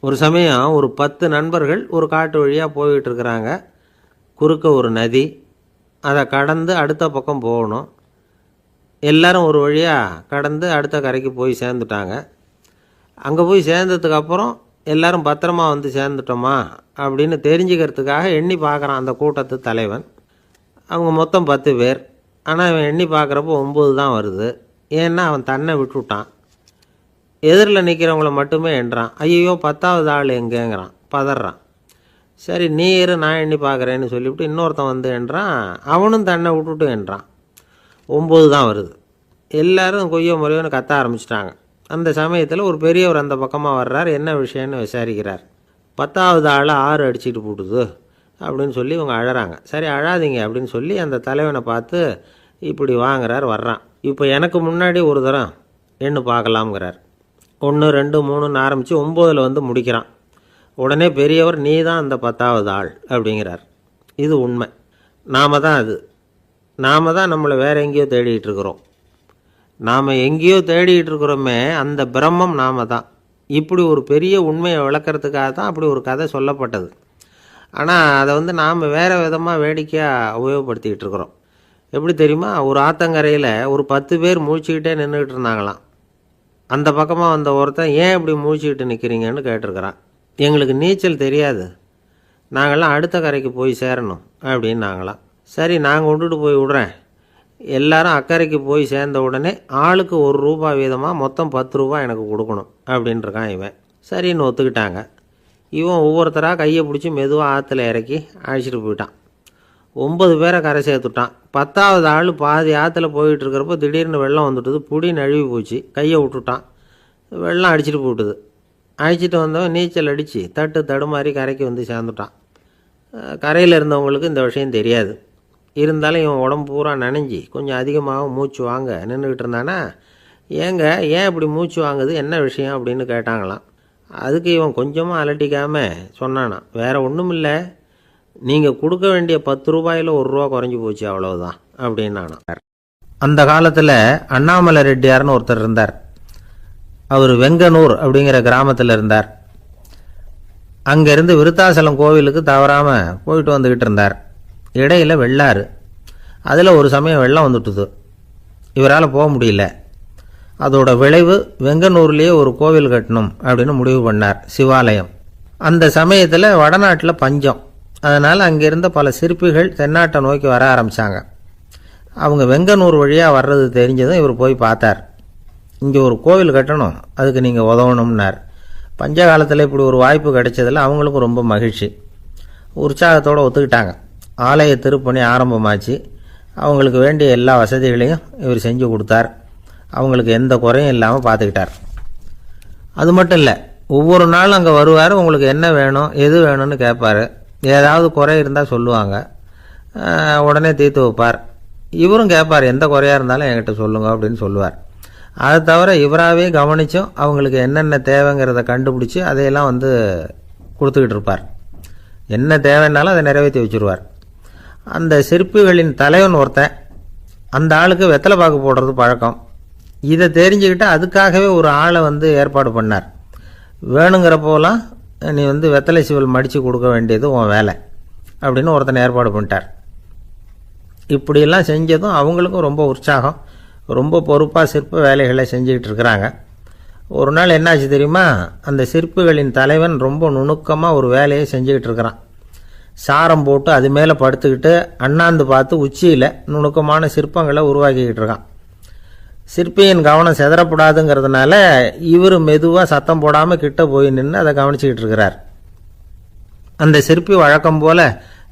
ஒரு சமயம் ஒரு 10 நண்பர்கள் ஒரு காட்டு வழியாக போய்கிட்டு இருக்கிறாங்க. குறுக்க ஒரு நதி, அதை கடந்து அடுத்த பக்கம் போகணும். எல்லாரும் ஒரு வழியாக கடந்து அடுத்த கரைக்கு போய் சேர்ந்துட்டாங்க. அங்கே போய் சேர்ந்ததுக்கப்புறம் எல்லாரும் பத்திரமா வந்து சேர்ந்துட்டோமா அப்படின்னு தெரிஞ்சுக்கிறதுக்காக எண்ணி பார்க்குறான் அந்த கூட்டத்து தலைவன். அவங்க மொத்தம் 10 பேர். ஆனால் இவன் எண்ணி பார்க்குறப்போ 9 தான் வருது. ஏன்னா அவன் தன்னை விட்டுவிட்டான். எதிரில் நிற்கிறவங்கள மட்டுமே எண்ணுறான். ஐயோ 10வது ஆள் எங்கேங்கிறான், பதறான். சரி நீ இரு, நான் எண்ணி பார்க்குறேன்னு சொல்லிவிட்டு இன்னொருத்தன் வந்து எண்ணுறான். அவனும் தன்னை விட்டுட்டு எண்ணுறான். 9 தான் வருது. எல்லோரும் கொய்யோ முறையோன்னு கத்த ஆரம்பிச்சிட்டாங்க. அந்த சமயத்தில் ஒரு பெரியவர் அந்த பக்கமாக வர்றார். என்ன விஷயம்னு விசாரிக்கிறார். 10வது ஆளை 6 அடிச்சுட்டு போட்டுது அப்படின்னு சொல்லி இவங்க அழறாங்க. சரி அழாதீங்க அப்படின்னு சொல்லி அந்த தலைவனை பார்த்து இப்படி வாங்குறார். வர்றான். இப்போ எனக்கு முன்னாடி ஒரு தரம் எண்ணு பார்க்கலாம்ங்கிறார். 1 2 3ன்னு ஆரம்பித்து 9ல் வந்து முடிக்கிறான். உடனே பெரியவர் நீ தான் அந்த 10வது ஆள் அப்படிங்கிறார். இது உண்மை. நாம் தான் நம்மளை வேற எங்கேயோ தேடிகிட்டு இருக்கிறோம். நாம் எங்கேயோ தேடிகிட்டு இருக்கிறோமே, அந்த பிரம்மம் நாம் தான். இப்படி ஒரு பெரிய உண்மையை விளக்கிறதுக்காக தான் அப்படி ஒரு கதை சொல்லப்பட்டது. ஆனால் அதை வந்து நாம் வேறு விதமாக வேடிக்கையாக உபயோகப்படுத்திக்கிட்டு இருக்கிறோம். எப்படி தெரியுமா? ஒரு ஆத்தங்கரையில் ஒரு 10 பேர் முழிச்சுக்கிட்டே நின்றுக்கிட்டு இருந்தாங்களாம். அந்த பக்கமாக வந்த ஒருத்தன் ஏன் இப்படி முழிச்சுக்கிட்டு நிற்கிறீங்கன்னு கேட்டிருக்கிறான். எங்களுக்கு நீச்சல் தெரியாது, நாங்கள்லாம் அடுத்த கரைக்கு போய் சேரணும் அப்படின்னு நாங்களாம். சரி நான் கொண்டுட்டு போய் விடுறேன். எல்லாரும் அக்கறைக்கு போய் சேர்ந்த உடனே ஆளுக்கு ₹1 வீதமாக மொத்தம் ₹10 எனக்கு கொடுக்கணும் அப்படின்ட்டுருக்கான் இவன். சரின்னு ஒத்துக்கிட்டாங்க. இவன் ஒவ்வொருத்தராக கையை பிடிச்சி மெதுவாக ஆற்றுல இறக்கி அழைச்சிட்டு போயிட்டான். 9 பேரை கரை சேர்த்துட்டான். 10வது ஆள் பாதி ஆற்றுல போயிட்டு இருக்கிறப்போ திடீர்னு வெள்ளம் வந்துட்டுது. புடி நழுவி போச்சு. கையை விட்டுட்டான். வெள்ளம் அடிச்சுட்டு போட்டுது. அழைச்சிட்டு வந்தவன் நீச்சல் அடித்து தடுமாறி கரைக்கு வந்து சேர்ந்துட்டான். கரையில் இருந்தவங்களுக்கு இந்த விஷயம் தெரியாது. இருந்தாலும் இவன் உடம்பு பூரா நனைஞ்சி கொஞ்சம் அதிகமாக மூச்சு வாங்க நின்றுக்கிட்டு இருந்தானா, ஏன் இப்படி மூச்சு வாங்குது, என்ன விஷயம் அப்படின்னு கேட்டாங்களாம். அதுக்கு இவன் கொஞ்சமாக அலட்டிக்காமல் சொன்னானா, வேறு ஒன்றும் இல்லை, நீங்கள் கொடுக்க வேண்டிய ₹10ல் ₹1 குறைஞ்சி போச்சு அவ்வளவுதான் அப்படின்னானா. அந்த காலத்தில் அண்ணாமலை ரெட்டியார்னு ஒருத்தர் இருந்தார். அவர் வெங்கனூர் அப்படிங்கிற கிராமத்தில் இருந்தார். அங்கேருந்து விருத்தாசலம் கோவிலுக்கு தவறாமல் போயிட்டு வந்துக்கிட்டு இருந்தார். இடையில் வெள்ளாறு. அதில் ஒரு சமயம் வெள்ளம் வந்துட்டுது. இவரால் போக முடியல. அதோட விளைவு வெங்கனூர்லேயே ஒரு கோவில் கட்டணும் அப்படின்னு முடிவு பண்ணார், சிவாலயம். அந்த சமயத்தில் வடநாட்டில் பஞ்சம். அதனால் அங்கே இருந்த பல சிற்பிகள் தென்னாட்டை நோக்கி வர ஆரம்பித்தாங்க. அவங்க வெங்கனூர் வழியாக வர்றது தெரிஞ்சதும் இவர் போய் பார்த்தார். இங்கே ஒரு கோவில் கட்டணும், அதுக்கு நீங்கள் உதவணும்னார். பஞ்ச காலத்தில் இப்படி ஒரு வாய்ப்பு கிடைச்சதில் அவங்களுக்கும் ரொம்ப மகிழ்ச்சி. உற்சாகத்தோடு ஒத்துக்கிட்டாங்க. ஆலய திருப்பணி ஆரம்பமாச்சு. அவங்களுக்கு வேண்டிய எல்லா வசதிகளையும் இவர் செஞ்சு கொடுத்தார். அவங்களுக்கு எந்த குறையும் இல்லாமல் பார்த்துக்கிட்டார். அது மட்டும் இல்லை, ஒவ்வொரு நாளும் அங்கே வருவார். உங்களுக்கு என்ன வேணும் எது வேணும்னு கேட்பார். ஏதாவது குறை இருந்தால் சொல்லுவாங்க, உடனே தீர்த்து வைப்பார். இவரும் கேட்பார், எந்த குறையாக இருந்தாலும் என்கிட்ட சொல்லுங்க அப்படின்னு சொல்லுவார். அதை தவிர இவராகவே கவனித்தும் அவங்களுக்கு என்னென்ன தேவைங்கிறத கண்டுபிடிச்சி அதையெல்லாம் வந்து கொடுத்துக்கிட்டு இருப்பார். என்ன தேவைன்னாலும் அதை நிறைவேற்றி வச்சுருவார். அந்த சிற்பிகளின் தலைவன் ஒருத்தன், அந்த ஆளுக்கு வெத்தலை பாக்கு போடுறது பழக்கம். இதை தெரிஞ்சுக்கிட்டு அதுக்காகவே ஒரு ஆளை வந்து ஏற்பாடு பண்ணார். வேணுங்கிறப்போலாம் நீ வந்து வெத்தலை சிவல் மடித்து கொடுக்க வேண்டியது உன் வேலை அப்படின்னு ஒருத்தனை ஏற்பாடு பண்ணிட்டார். இப்படியெல்லாம் செஞ்சதும் அவங்களுக்கும் ரொம்ப உற்சாகம். ரொம்ப பொறுப்பாக சிற்ப வேலைகளை செஞ்சுக்கிட்டு இருக்கிறாங்க. ஒரு நாள் என்னாச்சு தெரியுமா? அந்த சிற்பிகளின் தலைவன் ரொம்ப நுணுக்கமாக ஒரு வேலையை செஞ்சுக்கிட்டு இருக்கிறான். சாரம் போட்டு அது மேலே படுத்துக்கிட்டு அண்ணாந்து பார்த்து உச்சியில் நுணுக்கமான சிற்பங்களை உருவாக்கிக்கிட்டு இருக்கான். சிற்பியின் கவனம் செதறப்படாதுங்கிறதுனால இவர் மெதுவாக சத்தம் போடாமல் கிட்ட போய் நின்று அதை கவனிச்சிக்கிட்டு இருக்கிறார். அந்த சிற்பி வழக்கம் போல்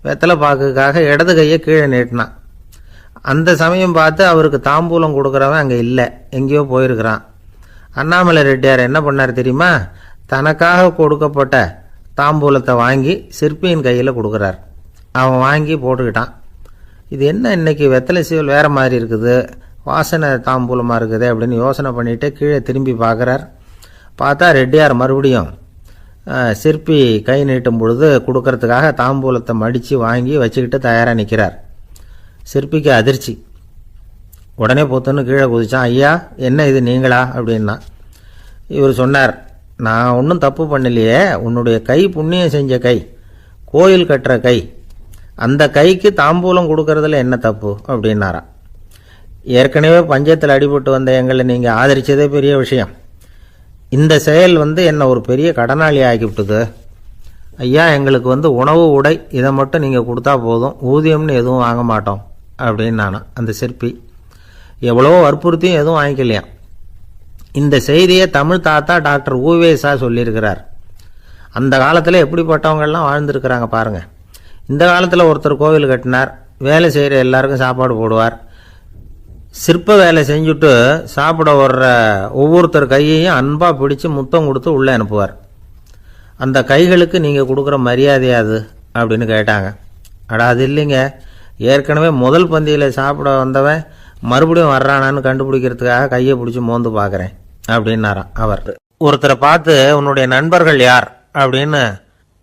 வெத்தலை பாக்குக்காக இடது கையை கீழே நீட்டினான். அந்த சமயம் பார்த்து அவருக்கு தாம்பூலம் கொடுக்குறவன் அங்கே இல்லை, எங்கேயோ போயிருக்கிறான். அண்ணாமலை ரெட்டியார் என்ன பண்ணார் தெரியுமா? தனக்காக கொடுக்கப்பட்ட தாம்பூலத்தை வாங்கி சிற்பியின் கையில் கொடுக்குறார். அவன் வாங்கி போட்டுக்கிட்டான். இது என்ன இன்னைக்கு வெத்தலை சீவல் வேறு மாதிரி இருக்குது, வாசனை தாம்பூலமாக இருக்குது அப்படின்னு யோசனை பண்ணிவிட்டு கீழே திரும்பி பார்க்குறார். பார்த்தா ரெட்டியார் மறுபடியும் சிற்பி கை நீட்டும் பொழுது கொடுக்கறதுக்காக தாம்பூலத்தை மடித்து வாங்கி வச்சுக்கிட்டு தயாராக நிற்கிறார். சிற்பிக்கு அதிர்ச்சி. உடனே பொத்துன்னு கீழே குதிச்சான். ஐயா என்ன இது நீங்களா அப்படின்னா. இவர் சொன்னார், நான் ஒன்றும் தப்பு பண்ணலையே, உன்னுடைய கை புண்ணியம் செஞ்ச கை, கோயில் கட்டுற கை, அந்த கைக்கு தாம்பூலம் கொடுக்கறதுல என்ன தப்பு அப்படின்னாராம். ஏற்கனவே பஞ்சத்தில் அடிபட்டு வந்த எங்களை நீங்கள் ஆதரித்ததே பெரிய விஷயம். இந்த செயல் என்னை ஒரு பெரிய கடனாளி ஆக்கிவிட்டுது. ஐயா, எங்களுக்கு உணவு உடை இதை மட்டும் நீங்கள் கொடுத்தா போதும், ஊதியம்னு எதுவும் வாங்க மாட்டோம் அப்படின்னு நானும். அந்த சிற்பி எவ்வளவோ வற்புறுத்தியும் எதுவும் வாங்கிக்கலையாம். இந்த செய்தியை தமிழ் தாத்தா டாக்டர் ஊவேசா சொல்லியிருக்கிறார். அந்த காலத்தில் எப்படிப்பட்டவங்கள்லாம் வாழ்ந்துருக்கிறாங்க பாருங்கள். இந்த காலத்தில் ஒருத்தர் கோவில் கட்டினார், வேலை செய்கிற எல்லாருக்கும் சாப்பாடு போடுவார், சிற்ப வேலை செஞ்சுட்டு சாப்பிட வர்ற ஒவ்வொருத்தர் கையையும் அன்பாக பிடிச்சி முத்தம் கொடுத்து உள்ளே அனுப்புவார். அந்த கைகளுக்கு நீங்கள் கொடுக்குற மரியாதையாது அப்படின்னு கேட்டாங்க. அடா, அது இல்லைங்க, ஏற்கனவே முதல் பந்தியில் சாப்பிட வந்தவன் மறுபடியும் வர்றானான்னு கண்டுபிடிக்கிறதுக்காக கையை பிடிச்சி மோந்து பார்க்குறேன் அப்படின்னாராம் அவர். ஒருத்தரை பார்த்து உன்னுடைய நண்பர்கள் யார் அப்படின்னு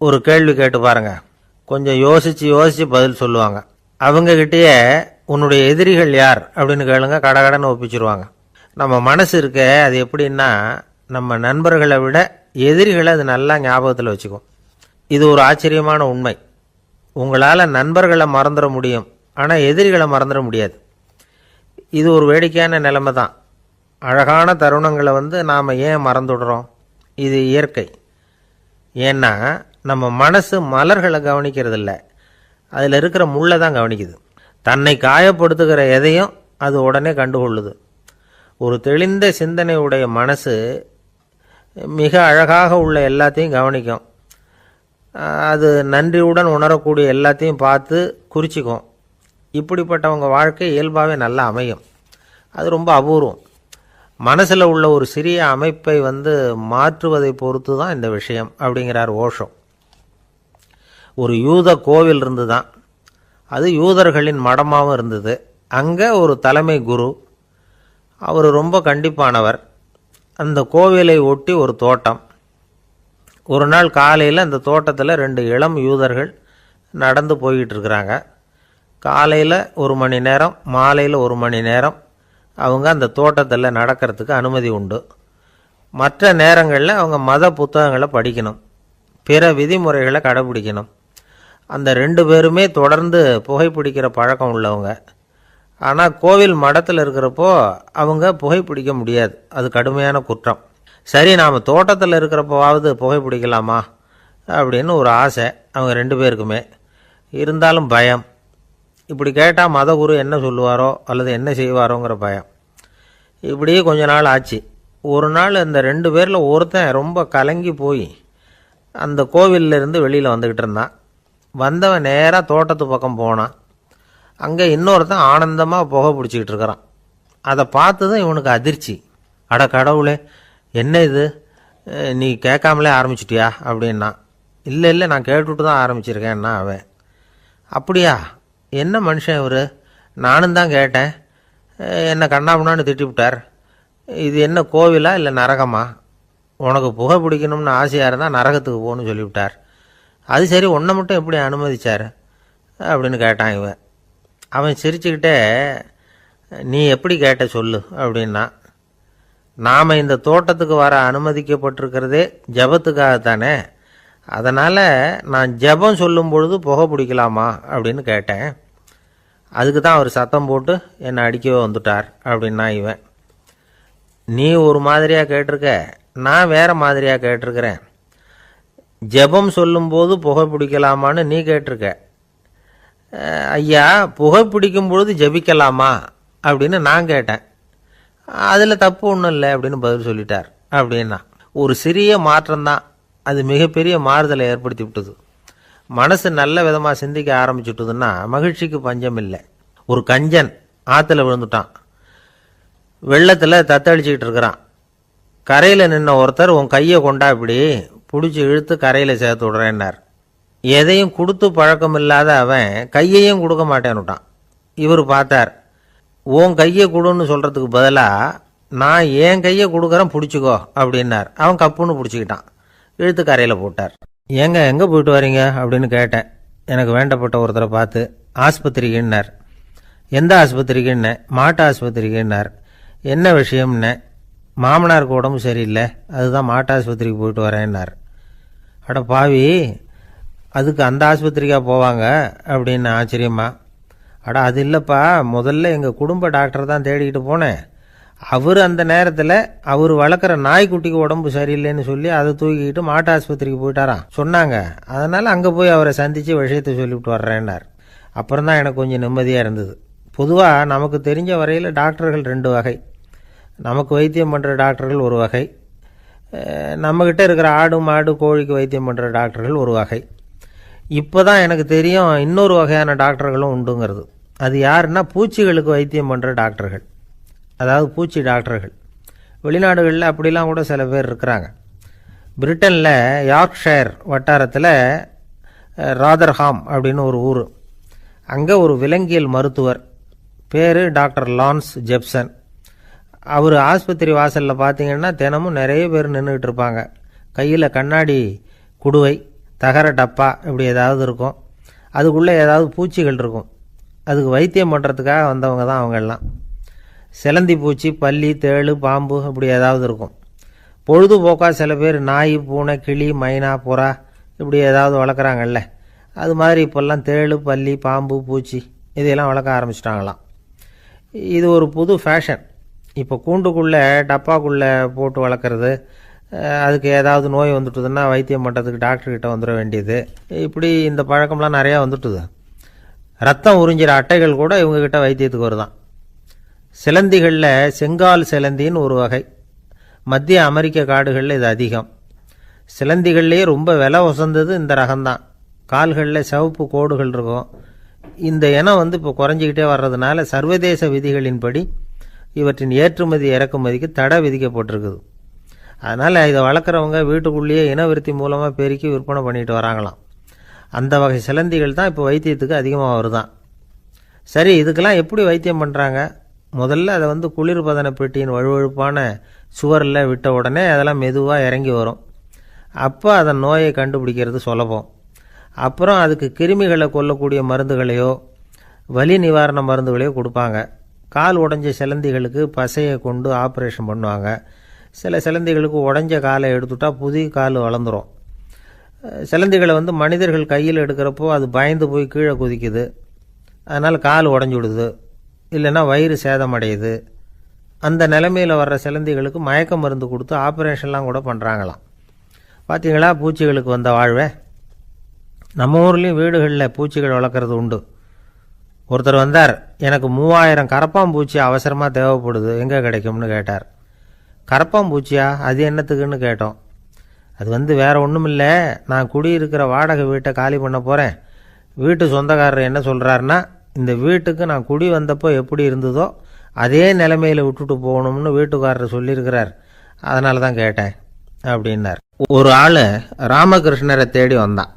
ஒரு கேள்வி கேட்டு பாருங்க, கொஞ்சம் யோசித்து பதில் சொல்லுவாங்க. அவங்கக்கிட்டேயே உன்னுடைய எதிரிகள் யார் அப்படின்னு கேளுங்க, கடகடன்னு ஒப்பிச்சிருவாங்க. நம்ம மனசு இருக்க அது எப்படின்னா, நம்ம நண்பர்களை விட எதிரிகளை அது நல்லா ஞாபகத்தில் வச்சுக்கும். இது ஒரு ஆச்சரியமான உண்மை. உங்களால் நண்பர்களை மறந்துட முடியும், ஆனால் எதிரிகளை மறந்துட முடியாது. இது ஒரு வேடிக்கையான நிலைமை தான். அழகான தருணங்களை நாம் ஏன் மறந்துடுறோம்? இது இயற்கை. ஏன்னா நம்ம மனசு மலர்களை கவனிக்கிறதில்ல, அதில் இருக்கிற முள்ளை தான் கவனிக்குது. தன்னை காயப்படுத்துகிற எதையும் அது உடனே கண்டுகொள்ளுது. ஒரு தெளிந்த சிந்தனை உடைய மனசு மிக அழகாக உள்ள எல்லாத்தையும் கவனிக்கும். அது நன்றியுடன் உணரக்கூடிய எல்லாத்தையும் பார்த்து குறிச்சிக்கும். இப்படிப்பட்டவங்க வாழ்க்கை இயல்பாகவே நல்லா அமையும். அது ரொம்ப அபூர்வம். மனசில் உள்ள ஒரு சிறிய அமைப்பை மாற்றுவதை பொறுத்து தான் இந்த விஷயம் அப்படிங்கிறார் ஓஷோ. ஒரு யூத கோவில் இருந்து தான், அது யூதர்களின் மடமாகவும் இருந்தது. அங்கே ஒரு தலைமை குரு, அவர் ரொம்ப கண்டிப்பானவர். அந்த கோவிலை ஒட்டி ஒரு தோட்டம். ஒரு நாள் காலையில் அந்த தோட்டத்தில் 2 இளம் யூதர்கள் நடந்து போய்கிட்டு இருக்கிறாங்க. காலையில் 1 மணி நேரம், மாலையில் 1 மணி நேரம் அவங்க அந்த தோட்டத்தில் நடக்கிறதுக்கு அனுமதி உண்டு. மற்ற நேரங்களில் அவங்க மத புத்தகங்களை படிக்கணும், பிற விதிமுறைகளை கடைபிடிக்கணும். அந்த 2 பேருமே தொடர்ந்து புகைப்பிடிக்கிற பழக்கம் உள்ளவங்க. ஆனால் கோவில் மடத்தில் இருக்கிறப்போ அவங்க புகைப்பிடிக்க முடியாது, அது கடுமையான குற்றம். சரி, நாம் தோட்டத்தில் இருக்கிறப்போவாவது புகைப்பிடிக்கலாமா அப்படின்னு ஒரு ஆசை அவங்க 2 பேருக்குமே. இருந்தாலும் பயம். இப்படி கேட்டால் மதகுரு என்ன சொல்லுவாரோ அல்லது என்ன செய்வாரோங்கிற பயம். இப்படியே கொஞ்ச நாள் ஆச்சு. ஒரு நாள் இந்த 2 பேரில் ஒருத்தன் ரொம்ப கலங்கி போய் அந்த கோவிலிருந்து வெளியில் வந்துக்கிட்டு இருந்தான். வந்தவன் நேராக தோட்டத்து பக்கம் போனான். அங்கே இன்னொருத்தன் ஆனந்தமாக புகை பிடிச்சிக்கிட்டு இருக்கிறான். அதை பார்த்து தான் இவனுக்கு அதிர்ச்சி. அட கடவுளே, என்ன இது, நீ கேட்காமலே ஆரம்பிச்சிட்டியா அப்படின்னா. இல்லை நான் கேட்டுவிட்டு தான் ஆரம்பிச்சிருக்கேன்னா அவன். அப்படியா, என்ன மனுஷன் இவர், நானும் தான் கேட்டேன், என்ன கண்ணாபுண்ணான்னு திட்டிவிட்டார். இது என்ன கோவிலா இல்லை நரகமா? உனக்கு புகை பிடிக்கணும்னு ஆசையாக இருந்தால் நரகத்துக்கு போகணும்னு சொல்லிவிட்டார். அது சரி, உன்னை மட்டும் எப்படி அனுமதிச்சார் அப்படின்னு கேட்டான் இவன். அவன் சிரிச்சுக்கிட்டே, நீ எப்படி கேட்ட சொல்லு அப்படின்னா. நாம் இந்த தோட்டத்துக்கு வர அனுமதிக்கப்பட்டிருக்கிறதே ஜபத்துக்காகத்தானே, அதனால் நான் ஜபம் சொல்லும் பொழுது புகை பிடிக்கலாமா அப்படின்னு கேட்டேன். அதுக்கு தான் அவர் சத்தம் போட்டு என்னை அடிக்கவே வந்துட்டார் அப்படின்னா இவன். நீ ஒரு மாதிரியாக கேட்டிருக்க, நான் வேறு மாதிரியாக கேட்டிருக்கிறேன். ஜபம் சொல்லும்போது புகை பிடிக்கலாமான்னு நீ கேட்டிருக்க. ஐயா, புகை பிடிக்கும் பொழுது ஜபிக்கலாமா அப்படின்னு நான் கேட்டேன். அதில் தப்பு ஒன்றும் இல்லை அப்படின்னு பதில் சொல்லிட்டார் அப்படின்னா. ஒரு சிறிய மாற்றம்தான் அது மிகப்பெரிய மாறுதலை ஏற்படுத்தி விட்டது. மனசு நல்ல விதமாக சிந்திக்க ஆரம்பிச்சுட்டுதுன்னா மகிழ்ச்சிக்கு பஞ்சம் இல்லை. ஒரு கஞ்சன் ஆற்றுல விழுந்துட்டான், வெள்ளத்தில் தத்தளிச்சுக்கிட்டு இருக்கிறான். கரையில் நின்ன ஒருத்தர், உன் கையை கொண்டா இப்படி பிடிச்சி இழுத்து கரையில் சேர்த்து விடுறேன்னார். எதையும் கொடுத்து பழக்கம் இல்லாத அவன் கையையும் கொடுக்க மாட்டேன்னுட்டான். இவர் பார்த்தார், உன் கையை கொடுன்னு சொல்கிறதுக்கு பதிலாக நான் என் கையை கொடுக்குறேன் பிடிச்சிக்கோ அப்படின்னார். அவன் கப்புன்னு பிடிச்சிக்கிட்டான், இழுத்து கரையில் போட்டார். ஏங்க எங்கே போயிட்டு வரீங்க அப்படின்னு கேட்டேன். எனக்கு வேண்டப்பட்ட ஒருத்தரை பார்த்து. ஆஸ்பத்திரிக்குன்னார். எந்த ஆஸ்பத்திரிக்குன்னே? மாட்டு ஆஸ்பத்திரிக்குன்னார். என்ன விஷயம்னே? மாமனாருக்கு உடம்பு சரியில்லை, அதுதான் மாட்டாஸ்பத்திரிக்கு போயிட்டு வரேன்னார். அட பாவி, அதுக்கு அந்த ஆஸ்பத்திரிக்காக போவாங்க அப்படின்னு ஆச்சரியமா. அட அது இல்லைப்பா, முதல்ல எங்கள் குடும்ப டாக்டர் தான் தேடிக்கிட்டு போனேன். அவர் அந்த நேரத்தில் அவர் வளர்க்குற நாய்க்குட்டிக்கு உடம்பு சரியில்லைன்னு சொல்லி அதை தூக்கிக்கிட்டு மாட்டு ஆஸ்பத்திரிக்கு போயிட்டாராம் சொன்னாங்க. அதனால் அங்கே போய் அவரை சந்தித்து விஷயத்தை சொல்லிவிட்டு வர்றேன்னார். அப்புறம் தான் எனக்கு கொஞ்சம் நிம்மதியாக இருந்தது. பொதுவாக நமக்கு தெரிஞ்ச வரையில் டாக்டர்கள் 2 வகை. நமக்கு வைத்தியம் பண்ணுற டாக்டர்கள் ஒரு வகை, நம்மக்கிட்ட இருக்கிற ஆடு மாடு கோழிக்கு வைத்தியம் பண்ணுற டாக்டர்கள் ஒரு வகை. இப்போ தான் எனக்கு தெரியும் இன்னொரு வகையான டாக்டர்களும் உண்டுங்கிறது. அது யாருன்னா பூச்சிகளுக்கு வைத்தியம் பண்ணுற டாக்டர்கள், அதாவது பூச்சி டாக்டர்கள். வெளிநாடுகளில் அப்படிலாம் கூட சில பேர் இருக்கிறாங்க. பிரிட்டனில் யார்க்ஷயர் வட்டாரத்தில் ராதர்ஹாம் அப்படின்னு ஒரு ஊர். அங்கே ஒரு விலங்கியல் மருத்துவர் பேர் டாக்டர் லான்ஸ் ஜெப்சன். அவர் ஆஸ்பத்திரி வாசலில் பார்த்தீங்கன்னா தினமும் நிறைய பேர் நின்றுக்கிட்டு இருப்பாங்க. கையில் கண்ணாடி குடுவை, தகர டப்பா இப்படி ஏதாவது இருக்கும். அதுக்குள்ளே ஏதாவது பூச்சிகள் இருக்கும். அதுக்கு வைத்தியம் பண்ணுறதுக்காக வந்தவங்க தான் அவங்கெல்லாம். சிலந்தி பூச்சி, பல்லி, தேளு, பாம்பு இப்படி ஏதாவது இருக்கும். பொழுதுபோக்காக சில பேர் நாய், பூனை, கிளி, மைனா, புறா இப்படி ஏதாவது வளர்க்குறாங்கல்ல, அது மாதிரி இப்போல்லாம் தேளு, பல்லி, பாம்பு, பூச்சி இதையெல்லாம் வளர்க்க ஆரம்பிச்சிட்டாங்களாம். இது ஒரு புது ஃபேஷன். இப்போ கூண்டுக்குள்ளே டப்பாக்குள்ளே போட்டு வளர்க்குறது, அதுக்கு ஏதாவது நோய் வந்துட்டுதுன்னா வைத்தியம் பண்ணுறதுக்கு டாக்டர்கிட்ட வந்துட வேண்டியது, இப்படி இந்த பழக்கம்லாம் நிறையா வந்துட்டுது. ரத்தம் உறிஞ்சிற அட்டைகள் கூட இவங்ககிட்ட வைத்தியத்துக்கு வருதான். சிலந்திகளில் செங்கால் சிலந்தின்னு ஒரு வகை. மத்திய அமெரிக்க காடுகளில் இது அதிகம். சிலந்திகள்லேயே ரொம்ப விலை உசந்தது இந்த ரகம்தான். கால்களில் சிவப்பு கோடுகள் இருக்கும். இந்த இனம் இப்போ குறைஞ்சிக்கிட்டே வர்றதுனால சர்வதேச விதிகளின்படி இவற்றின் ஏற்றுமதி இறக்குமதிக்கு தடை விதிக்கப்பட்டிருக்குது. அதனால் இதை வளர்க்குறவங்க வீட்டுக்குள்ளேயே இனவிருத்தி மூலமாக பெருக்கி விற்பனை பண்ணிட்டு வராங்களாம். அந்த வகை சிலந்திகள் தான் இப்போ வைத்தியத்துக்கு அதிகமாக வருதான். சரி, இதுக்கெல்லாம் எப்படி வைத்தியம் பண்ணுறாங்க? முதல்ல அதை குளிர்பதன பெட்டியின் வழுவழுப்பான சுவரில் விட்ட உடனே அதெல்லாம் மெதுவாக இறங்கி வரும். அப்போ அதன் நோயை கண்டுபிடிக்கிறது சுலபம். அப்புறம் அதுக்கு கிருமிகளை கொல்லக்கூடிய மருந்துகளையோ வலி நிவாரண மருந்துகளையோ கொடுப்பாங்க. கால் உடைஞ்ச சிலந்திகளுக்கு பசையை கொண்டு ஆப்ரேஷன் பண்ணுவாங்க. சில சிலந்திகளுக்கு உடைஞ்ச காலை எடுத்துட்டா புதிய கால் வளர்ந்துடும். சிலந்திகளை மனிதர்கள் கையில் எடுக்கிறப்போ அது பயந்து போய் கீழே குதிக்குது. அதனால் கால் உடஞ்சி விடுது, இல்லைன்னா வயிறு சேதமடையுது. அந்த நிலைமையில் வர்ற சிலந்திகளுக்கு மயக்க மருந்து கொடுத்து ஆப்ரேஷன்லாம் கூட பண்ணுறாங்களாம். பார்த்தீங்களா பூச்சிகளுக்கு வந்த வாழ்வை? நம்ம ஊர்லேயும் வீடுகளில் பூச்சிகள் வளர்க்குறது உண்டு. ஒருத்தர் வந்தார், எனக்கு 3000 கரப்பாம்பூச்சி அவசரமாக தேவைப்படுது, எங்கே கிடைக்கும்னு கேட்டார். கரப்பாம்பூச்சியா? அது என்னத்துக்குன்னு கேட்டோம். அது வேறு ஒன்றும் இல்லை, நான் குடியிருக்கிற வாடகை வீட்டை காலி பண்ண போகிறேன். வீட்டு சொந்தக்காரர் என்ன சொல்கிறாருன்னா, இந்த வீட்டுக்கு நான் குடி வந்தப்போ எப்படி இருந்ததோ அதே நிலைமையில் விட்டுட்டு போகணும்னு வீட்டுக்காரர் சொல்லியிருக்கிறார், அதனால தான் கேட்டேன் அப்படின்னார். ஒரு ஆள் ராமகிருஷ்ணரை தேடி வந்தான்.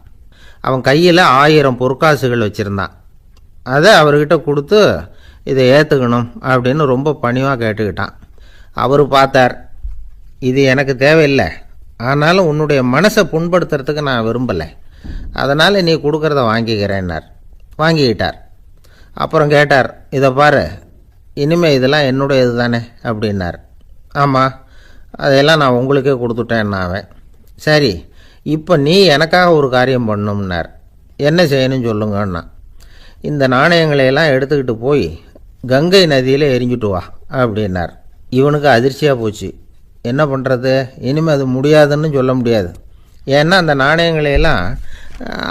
அவன் கையில் 1000 பொற்காசுகள் வச்சுருந்தான். அதை அவர்கிட்ட கொடுத்து இதை ஏற்றுக்கணும் அப்படின்னு ரொம்ப பணிவாக கேட்டுக்கிட்டான். அவர் பார்த்தார், இது எனக்கு தேவையில்லை, ஆனாலும் உன்னுடைய மனசை புண்படுத்துறதுக்கு நான் விரும்பலை, அதனால் நீ கொடுக்குறத வாங்கிக்கிறேன்னார். வாங்கிக்கிட்டார். அப்புறம் கேட்டார், இதை பாரு, இனிமேல் இதெல்லாம் என்னுடையது தானே அப்படின்னார். ஆமாம், அதையெல்லாம் நான் உங்களுக்கே கொடுத்துட்டேன் அவன். சரி, இப்போ நீ எனக்காக ஒரு காரியம் பண்ணணும்னார். என்ன செய்யணும்னு சொல்லுங்கன்னா, இந்த நாணயங்களையெல்லாம் எடுத்துக்கிட்டு போய் கங்கை நதியில் எரிஞ்சுட்டு வா அப்படின்னார். இவனுக்கு அதிர்ச்சியாக போச்சு. என்ன பண்ணுறது? இனிமேல் அது முடியாதுன்னு சொல்ல முடியாது. ஏன்னா அந்த நாணயங்களையெல்லாம்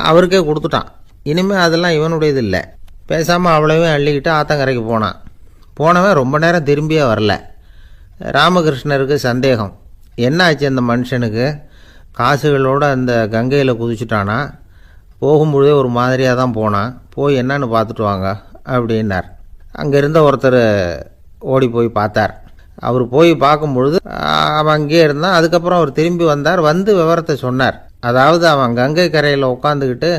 அவருக்கே கொடுத்துட்டான். இனிமேல் அதெல்லாம் இவனுடையது இல்லை. பேசாமல் அவ்வளோவே அள்ளிக்கிட்டு ஆத்தங்கரைக்கு போனான். போனவன் ரொம்ப நேரம் திரும்பியே வரல. ராமகிருஷ்ணருக்கு சந்தேகம், என்ன ஆச்சு அந்த மனுஷனுக்கு? காசுகளோடு அந்த கங்கையில் குதிச்சுட்டானா? போகும்பொழுதே ஒரு மாதிரியாக தான் போனான், போய் என்னன்னு பார்த்துட்டு வாங்க அப்படின்னார். அங்கே இருந்த ஒருத்தர் ஓடி போய் பார்த்தார். அவர் போய் பார்க்கும்பொழுது அவன் அங்கேயே இருந்தான். அதுக்கப்புறம் அவர் திரும்பி வந்தார். விவரத்தை சொன்னார். அதாவது அவன் கங்கை கரையில் உட்காந்துக்கிட்டு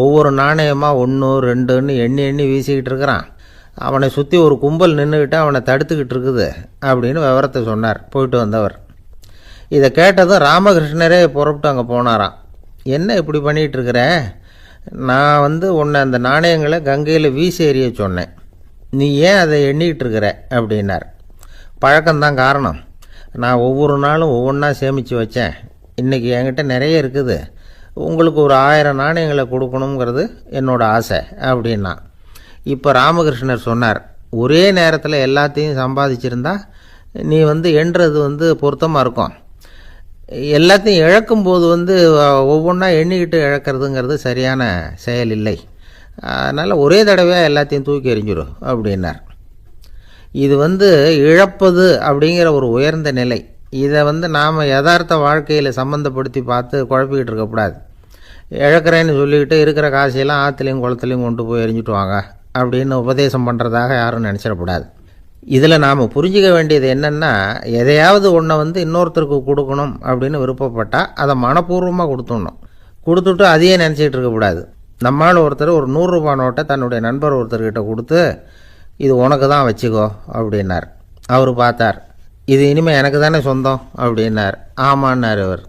ஒவ்வொரு நாணயமாக 1 2ன்னு எண்ணி எண்ணி வீசிக்கிட்டு இருக்கிறான். அவனை சுற்றி ஒரு கும்பல் நின்றுக்கிட்டு அவனை தடுத்துக்கிட்டு இருக்குது அப்படின்னு விவரத்தை சொன்னார் போயிட்டு வந்தவர். இதை கேட்டதும் ராமகிருஷ்ணரே புறப்பட்டு அங்கே போனாராம். என்ன இப்படி பண்ணிகிட்டு இருக்கிற? நான் உன்னை அந்த நாணயங்களை கங்கையில் வீசி எறிய சொன்னேன், நீ ஏன் அதை எண்ணிக்கிட்டு இருக்கிற அப்படின்னார். பழக்கம்தான் காரணம். நான் ஒவ்வொரு நாளும் ஒவ்வொன்றா சேமித்து வச்சேன். இன்றைக்கி என்கிட்ட நிறைய இருக்குது. உங்களுக்கு ஒரு 1000 நாணயங்களை கொடுக்கணுங்கிறது என்னோட ஆசை அப்படின்னா. இப்போ ராமகிருஷ்ணர் சொன்னார், ஒரே நேரத்தில் எல்லாத்தையும் சம்பாதிச்சிருந்தா நீ எண்ணுறது பொருத்தமாக இருக்கும். எல்லாத்தையும் இழக்கும்போது ஒவ்வொன்றா எண்ணிக்கிட்டு இழக்கிறதுங்கிறது சரியான செயல் இல்லை. அதனால் ஒரே தடவையாக எல்லாத்தையும் தூக்கி எறிஞ்சிடும் அப்படின்னார். இது இழப்பது அப்படிங்கிற ஒரு உயர்ந்த நிலை. இதை நாம் யதார்த்த வாழ்க்கையில் சம்மந்தப்படுத்தி பார்த்து குழப்பிக்கிட்டு இருக்கக்கூடாது. இழக்கிறேன்னு சொல்லிக்கிட்டு இருக்கிற காசையெல்லாம் ஆற்றுலையும் குளத்துலையும் கொண்டு போய் எரிஞ்சிட்டு வாங்க அப்படின்னு உபதேசம் பண்ணுறதாக யாரும் நினச்சிடக்கூடாது. இதில் நாம் புரிஞ்சிக்க வேண்டியது என்னென்னா, எதையாவது ஒன்றை இன்னொருத்தருக்கு கொடுக்கணும் அப்படின்னு விருப்பப்பட்டால் அதை மனப்பூர்வமாக கொடுத்துடணும். கொடுத்துட்டு அதையே நினச்சிக்கிட்டு இருக்கக்கூடாது. நம்மால் ஒருத்தர் ஒரு 100 ரூபா நோட்டை தன்னுடைய நண்பர் ஒருத்தர்கிட்ட கொடுத்து, இது உனக்கு தான் வச்சுக்கோ அப்படின்னார். அவர் பார்த்தார், இது இனிமேல் எனக்கு தானே சொந்தம் அப்படின்னார். ஆமான்னார் அவர்.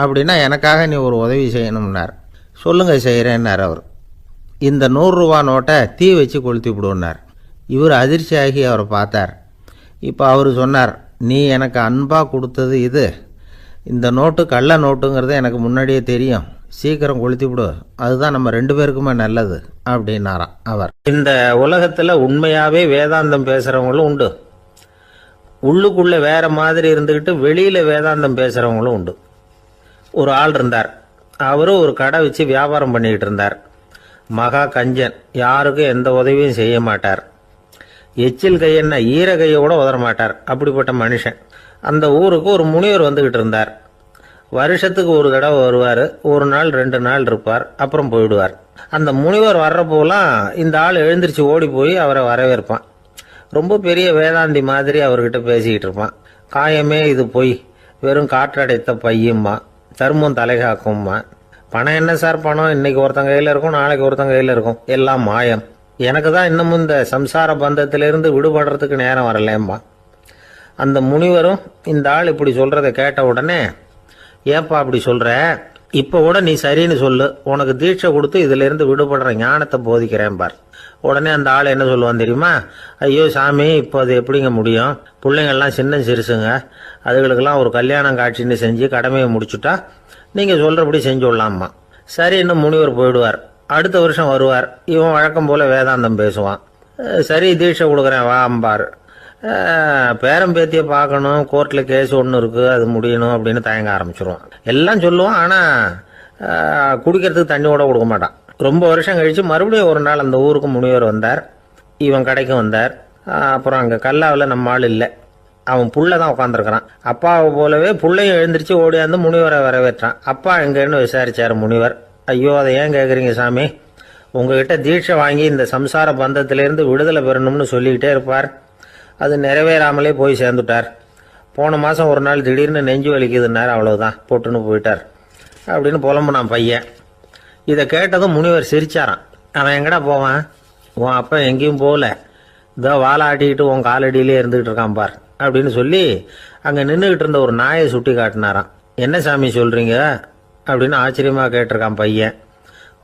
அப்படின்னா எனக்காக நீ ஒரு உதவி செய்யணும்னார். சொல்லுங்கள் செய்கிறேன்னார் அவர். இந்த 100 ரூபா நோட்டை தீ வச்சு கொளுத்தி விடுன்னார். இவர் அதிர்ச்சியாகி அவரை பார்த்தார். இப்போ அவர் சொன்னார், நீ எனக்கு அன்பாக கொடுத்தது இது, இந்த நோட்டு கள்ள நோட்டுங்கிறது எனக்கு முன்னாடியே தெரியும், சீக்கிரம் கொளுத்தி விடு, அதுதான் நம்ம 2 பேருக்குமே நல்லது அப்படின்னாராம் அவர். இந்த உலகத்தில் உண்மையாகவே வேதாந்தம் பேசுகிறவங்களும் உண்டு, உள்ளுக்குள்ளே வேற மாதிரி இருந்துக்கிட்டு வெளியில் வேதாந்தம் பேசுகிறவங்களும் உண்டு. ஒரு ஆள் இருந்தார். அவரும் ஒரு கடை வச்சு வியாபாரம் பண்ணிக்கிட்டு இருந்தார். மகா கஞ்சன், யாருக்கும் எந்த உதவியும் செய்ய மாட்டார். எச்சில் கையென்ன ஈர கையை கூட உதற மாட்டார். அப்படிப்பட்ட மனுஷன். அந்த ஊருக்கு ஒரு முனிவர் வந்துக்கிட்டு இருந்தார். வருஷத்துக்கு ஒரு தடவை வருவார். ஒரு நாள் 2 நாள் இருப்பார், அப்புறம் போயிடுவார். அந்த முனிவர் வர்றப்போலாம் இந்த ஆள் எழுந்திரிச்சு ஓடி போய் அவரை வரவேற்பான். ரொம்ப பெரிய வேதாந்தி மாதிரி அவர்கிட்ட பேசிக்கிட்டு இருப்பான். காயமே இது பொய், வெறும் காற்றடைத்த பையும்மா, தர்மம் தலைகாக்கும்மா, பணம் என்ன சார் பணம், இன்னைக்கு ஒருத்தன் கையில் இருக்கும், நாளைக்கு ஒருத்தன் கையில் இருக்கும், எல்லாம் மாயம், எனக்கு தான் இன்னமும் இந்த சம்சார பந்தத்திலிருந்து விடுபடுறதுக்கு நேரம் வரலேம்பா. அந்த முனிவரும் இந்த ஆள் இப்படி சொல்கிறத கேட்ட உடனே, ஏப்பா அப்படி சொல்கிற, இப்போ கூட நீ சரின்னு சொல்லு, உனக்கு தீட்சை கொடுத்து இதிலிருந்து விடுபடுற ஞானத்தை போதிக்கிறேன்பார். உடனே அந்த ஆள் என்ன சொல்லுவான் தெரியுமா, ஐயோ சாமி, இப்போ அது எப்படிங்க முடியும், பிள்ளைங்கள்லாம் சின்ன சிறுசுங்க, அதுகளுக்கெல்லாம் ஒரு கல்யாணம் காட்சின்னு செஞ்சு கடமையை முடிச்சுட்டா நீங்கள் சொல்கிறபடி செஞ்சு விடலாமா. சரி, இன்னும் முனிவர் போயிடுவார். அடுத்த வருஷம் வருவார். இவன் வழக்கம் போல் வேதாந்தம் பேசுவான். சரி, தீட்சை கொடுக்குறேன் வா அம்பார். பேரம் பேத்தியை பார்க்கணும், கோர்ட்டில் கேஸ் ஒன்று இருக்குது, அது முடியணும் அப்படின்னு தயங்க ஆரம்பிச்சிருவான். எல்லாம் சொல்லுவான், ஆனால் குடிக்கிறதுக்கு தண்ணி கூட கொடுக்க மாட்டான். ரொம்ப வருஷம் கழித்து மறுபடியும் ஒரு நாள் அந்த ஊருக்கு முனிவர் வந்தார். இவன் கடைக்கும் வந்தார். அப்புறம் அங்கே கல்லாவில் நம்ம ஆள் இல்லை, அவன் புள்ள தான் உட்காந்துருக்கிறான். அப்பாவை போலவே புள்ளையும் எழுந்திரிச்சு ஓடியாந்து முனிவரை வரவேற்றான். அப்பா எங்கன்னு விசாரிச்சார் முனிவர். ஐயோ, அதை ஏன் கேட்குறீங்க சாமி, உங்ககிட்ட தீட்சை வாங்கி இந்த சம்சார பந்தத்திலேருந்து விடுதலை பெறணும்னு சொல்லிக்கிட்டே இருப்பார், அது நிறைவேறாமலே போய் சேர்ந்துட்டார். போன மாதம் ஒரு நாள் திடீர்னு நெஞ்சு வலிக்குதுன்னார், அவ்வளவுதான் போட்டுன்னு போயிட்டார் அப்படின்னு புலம்புனான் பையன். இதை கேட்டதும் முனிவர் சிரிச்சாரான். அவன் எங்கடா போவான், உன் அப்பா எங்கேயும் போகல, இதோ வாழை ஆட்டிக்கிட்டு உன் காலடியிலே இருந்துகிட்டு இருக்கான் பார் அப்படின்னு சொல்லி அங்கே நின்றுக்கிட்டு இருந்த ஒரு நாயை சுட்டி காட்டினாரான். என்ன சாமி சொல்கிறீங்க அப்படின்னு ஆச்சரியமாக கேட்டிருக்கான் பையன்.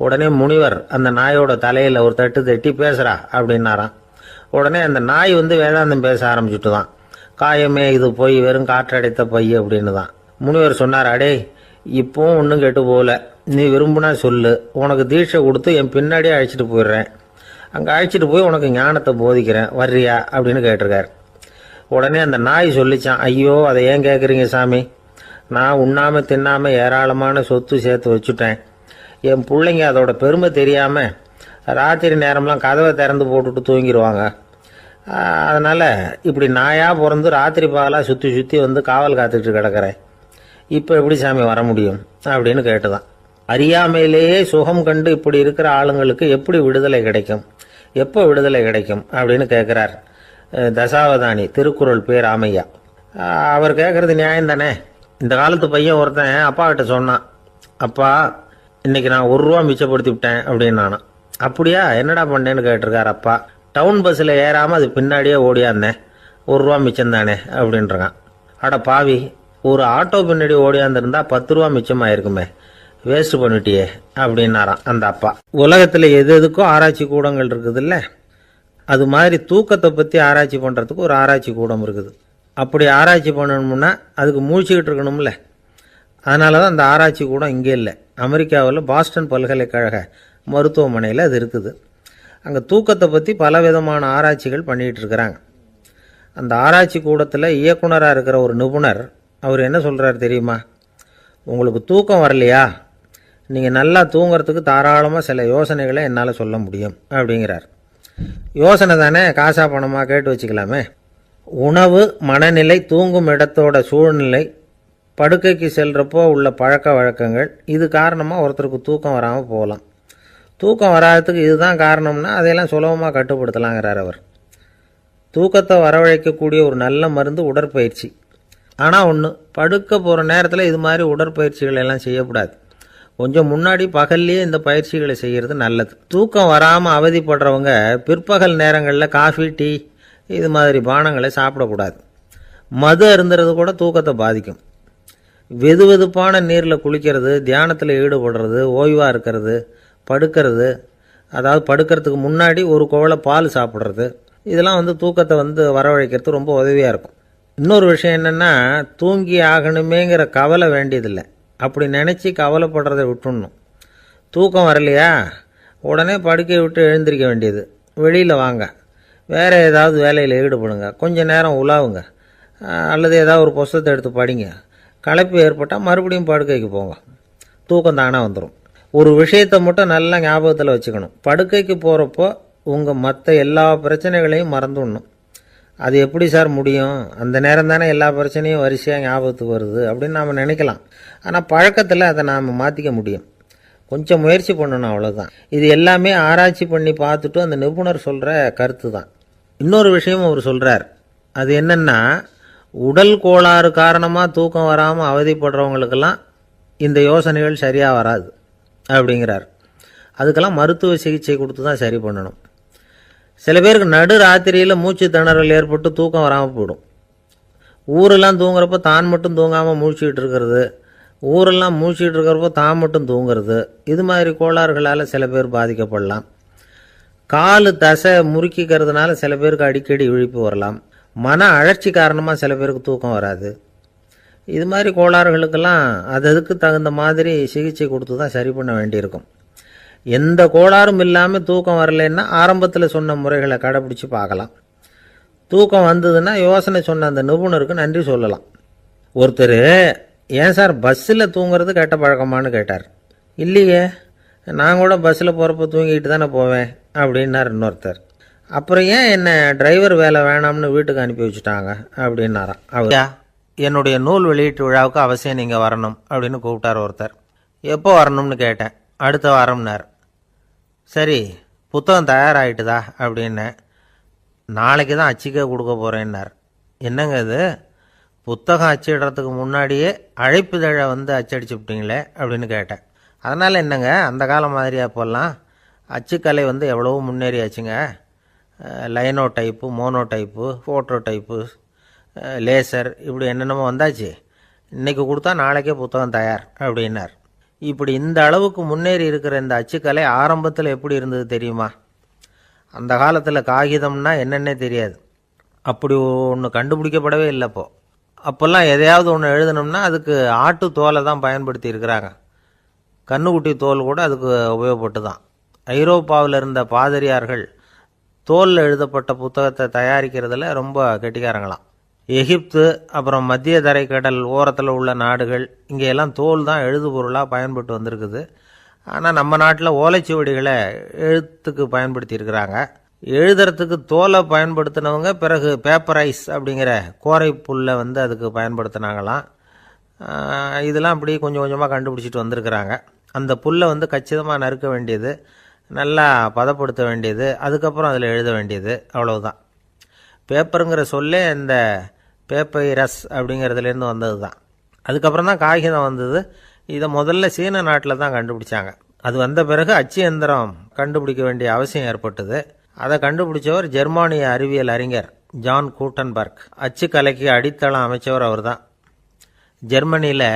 உடனே முனிவர் அந்த நாயோட தலையில் ஒரு தட்டு தட்டி பேசுகிறா அப்படின்னாரான். உடனே அந்த நாய் வேதாந்தம் பேச ஆரம்பிச்சுட்டு தான், காயமே இது போய் வெறும் காற்றடைத்த பை அப்படின்னு தான். முனிவர் சொன்னார், அடே இப்போவும் ஒன்றும் கெட்டு போகல, நீ விரும்புனா சொல்லு, உனக்கு தீட்சை கொடுத்து என் பின்னாடியே அழைச்சிட்டு போயிடுறேன், அங்கே அழைச்சிட்டு போய் உனக்கு ஞானத்தை போதிக்கிறேன், வர்றியா அப்படின்னு கேட்டிருக்கார். உடனே அந்த நாய் சொல்லிச்சான், ஐயோ அதை ஏன் கேட்குறீங்க சாமி, நான் உண்ணாமல் தின்னாமல் ஏராளமான சொத்து சேர்த்து வச்சுட்டேன், என் பிள்ளைங்க அதோட பெருமை தெரியாமல் ராத்திரி நேரம்லாம் கதவை திறந்து போட்டுட்டு தூங்கிடுவாங்க, அதனால் இப்படி நாயாக பிறந்து ராத்திரி பகலாக சுற்றி சுற்றி காவல் காத்துக்கிட்டு கிடக்கிறேன், இப்போ எப்படி சாமி வர முடியும் அப்படின்னு கேட்டுதான். அறியாமையிலேயே சுகம் கண்டு இப்படி இருக்கிற ஆளுங்களுக்கு எப்படி விடுதலை கிடைக்கும், எப்போ விடுதலை கிடைக்கும் அப்படின்னு கேட்குறார் தசாவதானி, திருக்குறள் பேர் ராமையா. அவர் கேட்குறது நியாயம் தானே. இந்த காலத்து பையன் ஒருத்தன் அப்பா கிட்ட சொன்னான், அப்பா இன்னைக்கு நான் 1 ரூபா மிச்சப்படுத்தி விட்டேன் அப்படின்னு. நானும் அப்படியா, என்னடா பண்ணேன்னு கேட்டிருக்கார் அப்பா. டவுன் பஸ்ஸில் ஏறாமல் அது பின்னாடியே ஓடியாந்தேன், 1 ரூபா மிச்சம் தானே அப்படின்றான். அட பாவி, ஒரு ஆட்டோ பின்னாடி ஓடியாந்துருந்தா 10 ரூபா மிச்சமாயிருக்குமே, வேஸ்ட் பண்ணிட்டியே அப்படின்னாராம் அந்த அப்பா. உலகத்தில் எது எதுக்கும் ஆராய்ச்சி கூடங்கள் இருக்குது இல்லை, அது மாதிரி தூக்கத்தை பற்றி ஆராய்ச்சி பண்ணுறதுக்கு ஒரு ஆராய்ச்சி கூடம் இருக்குது. அப்படி ஆராய்ச்சி பண்ணணும்னா அதுக்கு மூழ்கிக்கிட்டு இருக்கணும்ல. அதனால தான் அந்த ஆராய்ச்சி கூட இங்கே இல்லை. அமெரிக்காவில் பாஸ்டன் பல்கலைக்கழக மருத்துவமனையில் அது இருக்குது. அங்கே தூக்கத்தை பற்றி பல விதமான ஆராய்ச்சிகள் பண்ணிகிட்டு இருக்கிறாங்க. அந்த ஆராய்ச்சி கூடத்தில் இயக்குனராக இருக்கிற ஒரு நிபுணர் அவர் என்ன சொல்கிறார் தெரியுமா? உங்களுக்கு தூக்கம் வரலையா, நீங்கள் நல்லா தூங்கிறதுக்கு தாராளமாக சில யோசனைகளை என்னால் சொல்ல முடியும் அப்படிங்கிறார். யோசனை தானே, காசா பணமாக கேட்டு வச்சுக்கலாமே. உணவு, மனநிலை, தூங்கும் இடத்தோட சூழ்நிலை, படுக்கைக்கு செல்கிறப்போ உள்ள பழக்க வழக்கங்கள், இது காரணமாக ஒருத்தருக்கு தூக்கம் வராமல் போகலாம். தூக்கம் வராததுக்கு இதுதான் காரணம்னா அதையெல்லாம் சுலபமாக கட்டுப்படுத்தலாங்கிறார் அவர். தூக்கத்தை வரவழைக்கக்கூடிய ஒரு நல்ல மருந்து உடற்பயிற்சி. ஆனால் ஒன்று, படுக்க போகிற நேரத்தில் இது மாதிரி உடற்பயிற்சிகள் எல்லாம் செய்யக்கூடாது. கொஞ்சம் முன்னாடி பகல்லையே இந்த பயிற்சிகளை செய்கிறது நல்லது. தூக்கம் வராமல் அவதிப்படுறவங்க பிற்பகல் நேரங்களில் காஃபி, டீ இது மாதிரி பானங்களை சாப்பிடக்கூடாது. மது அருந்துறது கூட தூக்கத்தை பாதிக்கும். வெது வெதுப்பான நீரில் குளிக்கிறது, தியானத்தில் ஈடுபடுறது, ஓய்வாக இருக்கிறது, படுக்கிறது, அதாவது படுக்கிறதுக்கு முன்னாடி ஒரு குவளை பால் சாப்பிட்றது, இதெல்லாம் தூக்கத்தை வரவழைக்கிறது ரொம்ப உதவியாக இருக்கும். இன்னொரு விஷயம் என்னென்னா, தூங்கி ஆகணுமேங்கிற கவலை வேண்டியதில்லை. அப்படி நினச்சி கவலைப்படுறதை விட்டுடணும். தூக்கம் வரலையா, உடனே படுக்கையை விட்டு எழுந்திருக்க வேண்டியது. வெளியில் வாங்க, வேறு ஏதாவது வேலையில் ஈடுபடுங்க, கொஞ்சம் நேரம் உலாவுங்க, அல்லது ஏதாவது ஒரு புஸ்தகத்தை எடுத்து படிங்க. களைப்பு ஏற்பட்டால் மறுபடியும் படுக்கைக்கு போங்க. தூக்கம் தானே வந்துடும். ஒரு விஷயத்தை மட்டும் நல்லா ஞாபகத்தில் வச்சுக்கணும். படுக்கைக்கு போகிறப்போ உங்கள் மற்ற எல்லா பிரச்சனைகளையும் மறந்துடணும். அது எப்படி சார் முடியும்? அந்த நேரம் தானே எல்லா பிரச்சனையும் வரிசையாக ஞாபகத்துக்கு வருது அப்படின்னு நாம் நினைக்கலாம். ஆனால் பழக்கத்தில் அதை நாம் மாற்றிக்க முடியும். கொஞ்சம் முயற்சி பண்ணணும், அவ்வளோதான். இது எல்லாமே ஆராய்ச்சி பண்ணி பார்த்துட்டு அந்த நிபுணர் சொல்கிற கருத்து தான். இன்னொரு விஷயமும் அவர் சொல்கிறார். அது என்னென்னா, உடல் கோளாறு காரணமாக தூக்கம் வராமல் அவதிப்படுறவங்களுக்கெல்லாம் இந்த யோசனைகள் சரியாக வராது அப்படிங்கிறார். அதுக்கெல்லாம் மருத்துவ சிகிச்சை கொடுத்து தான் சரி பண்ணணும். சில பேருக்கு நடு ராத்திரியில் மூச்சு திணறல் ஏற்பட்டு தூக்கம் வராமல் போயிடும். ஊரெல்லாம் தூங்குறப்போ தான் மட்டும் தூங்காமல் மூழ்கிட்டு இருக்கிறது, ஊரெல்லாம் மூழ்கிட்டு இருக்கிறப்போ தான் மட்டும் தூங்குறது, இது மாதிரி கோளாறுகளால் சில பேர் பாதிக்கப்படலாம். காலு தசை முறுக்கிக்கிறதுனால சில பேருக்கு அடிக்கடி விழிப்பு வரலாம். மன அழற்சி காரணமாக சில பேருக்கு தூக்கம் வராது. இது மாதிரி கோளாறுகளுக்கெல்லாம் அதுக்கு தகுந்த மாதிரி சிகிச்சை கொடுத்து தான் சரி பண்ண வேண்டியிருக்கும். எந்த கோளாறும் இல்லாமல் தூக்கம் வரலைன்னா ஆரம்பத்தில் சொன்ன முறைகளை கடைப்பிடிச்சி பார்க்கலாம். தூக்கம் வந்ததுன்னா யோசனை சொன்ன அந்த நிபுணருக்கு நன்றி சொல்லலாம். ஒருத்தர், ஏன் சார் பஸ்ஸில் தூங்குறது கெட்ட பழக்கமானு கேட்டார். இல்லையே, நான் கூட பஸ்ஸில் போகிறப்ப தூங்கிட்டு தானே போவேன் அப்படின்னார் இன்னொருத்தர். அப்புறம் ஏன் என்ன டிரைவர் வேலை வேணாம்னு வீட்டுக்கு அனுப்பி வச்சுட்டாங்க அப்படின்னாராம் அவர். என்னுடைய நூல் வெளியீட்டு விழாவுக்கு அவசியம் நீங்கள் வரணும் அப்படின்னு கூப்பிட்டார் ஒருத்தர். எப்போ வரணும்னு கேட்டேன். அடுத்த வாரம்னார். சரி, புத்தகம் தயாராகிட்டுதா அப்படின்னேன். நாளைக்கு தான் அச்சிக்க கொடுக்க போகிறேன்னார். என்னங்க இது, புத்தகம் அச்சிடுறதுக்கு முன்னாடியே அழைப்புதழை அச்சடிச்சு விட்டீங்களே அப்படின்னு கேட்டேன். அதனால் என்னங்க, அந்த காலம் மாதிரியா போடலாம், அச்சுக்கலை எவ்வளவோ முன்னேறியாச்சுங்க. Linotype, monotype, phototype, laser, இப்படி என்னென்னமோ வந்தாச்சு. இன்றைக்கி கொடுத்தா நாளைக்கே புத்தகம் தயார் அப்படின்னார். இப்படி இந்த அளவுக்கு முன்னேறி இருக்கிற இந்த அச்சுக்கலை ஆரம்பத்தில் எப்படி இருந்தது தெரியுமா? அந்த காலத்தில் காகிதம்னா என்னென்னே தெரியாது. அப்படி ஒன்று கண்டுபிடிக்கப்படவே இல்லைப்போ. அப்போல்லாம் எதையாவது ஒன்று எழுதணும்னா அதுக்கு ஆட்டு தோலை தான் பயன்படுத்தி இருக்கிறாங்க. கண்ணுக்குட்டி தோல் கூட அதுக்கு உபயோகப்பட்டு தான். ஐரோப்பாவில் இருந்த பாதிரியார்கள் தோலில் எழுதப்பட்ட புத்தகத்தை தயாரிக்கிறதுல ரொம்ப கெட்டிக்காரங்களாம். எகிப்து, அப்புறம் மத்திய தரைக்கடல் ஓரத்தில் உள்ள நாடுகள், இங்கே எல்லாம் தோல் தான் எழுதுபொருளாக பயன்பட்டு வந்திருக்குது. ஆனால் நம்ம நாட்டில் ஓலைச்சுவடிகளை எழுத்துக்கு பயன்படுத்தியிருக்கிறாங்க. எழுதுறதுக்கு தோலை பயன்படுத்தினவங்க பிறகு பேப்பரைஸ் அப்படிங்கிற கோரை புல்லை அதுக்கு பயன்படுத்தினாங்களாம். இதெல்லாம் அப்படி கொஞ்சம் கொஞ்சமாக கண்டுபிடிச்சிட்டு வந்திருக்கிறாங்க. அந்த புல்லை கச்சிதமாக நறுக்க வேண்டியது, நல்லா பதப்படுத்த வேண்டியது, அதுக்கப்புறம் அதில் எழுத வேண்டியது, அவ்வளவுதான். பேப்பருங்கிற சொல்லே இந்த பேப்பைரஸ் அப்படிங்கிறதுலேருந்து வந்தது தான். அதுக்கப்புறம் தான் காகிதம் வந்தது. இதை முதல்ல சீன நாட்டில் தான் கண்டுபிடிச்சாங்க. அது வந்த பிறகு அச்சு எந்திரம் கண்டுபிடிக்க வேண்டிய அவசியம் ஏற்பட்டது. அதை கண்டுபிடிச்சவர் ஜெர்மானிய அறிவியல் அறிஞர் ஜான் கூட்டன்பர்க். அச்சு கலைக்கு அடித்தளம் அமைச்சவர் அவர் தான். ஜெர்மனியில்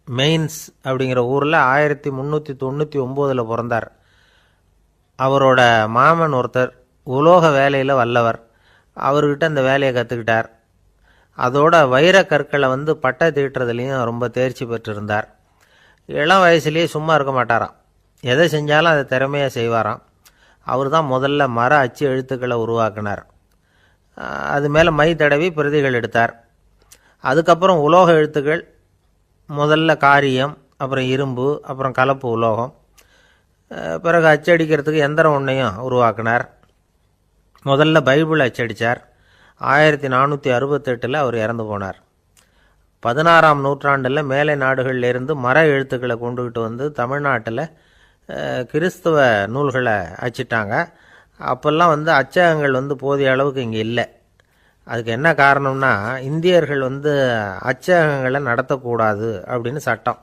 மெயின்ஸ் அப்படிங்கிற ஊரில் 1399 பிறந்தார். அவரோட மாமன் ஒருத்தர் உலோக வேலையில் வல்லவர். அவர்கிட்ட அந்த வேலையை கற்றுக்கிட்டார். அதோட வைர கற்களை வந்து பட்டை தீட்டுறதுலேயும் ரொம்ப தேர்ச்சி பெற்றிருந்தார். இளம் வயசுலேயே சும்மா இருக்க மாட்டாராம். எதை செஞ்சாலும் அதை திறமையாக செய்வாராம். அவர் தான் முதல்ல மர அச்சு எழுத்துக்களை உருவாக்கினார். அது மேலே மை தடவி பிரதிகள் எடுத்தார். அதுக்கப்புறம் உலோக எழுத்துக்கள், முதல்ல காரியம், அப்புறம் இரும்பு, அப்புறம் கலப்பு உலோகம், பிறகு அச்சடிக்கிறதுக்கு எந்திரம் ஒன்றையும் உருவாக்கினார். முதல்ல பைபிள் அச்சடித்தார். 1468 அவர் இறந்து போனார். 16ஆம் நூற்றாண்டில் மேலை நாடுகளிலிருந்து மர எழுத்துக்களை கொண்டுகிட்டு வந்து தமிழ்நாட்டில் கிறிஸ்துவ நூல்களை அச்சிட்டாங்க. அப்போல்லாம் வந்து அச்சகங்கள் வந்து போதிய அளவுக்கு இங்கே இல்லை. அதுக்கு என்ன காரணம்னா, இந்தியர்கள் வந்து அச்சகங்களை நடத்தக்கூடாது அப்படின்னு சட்டம்.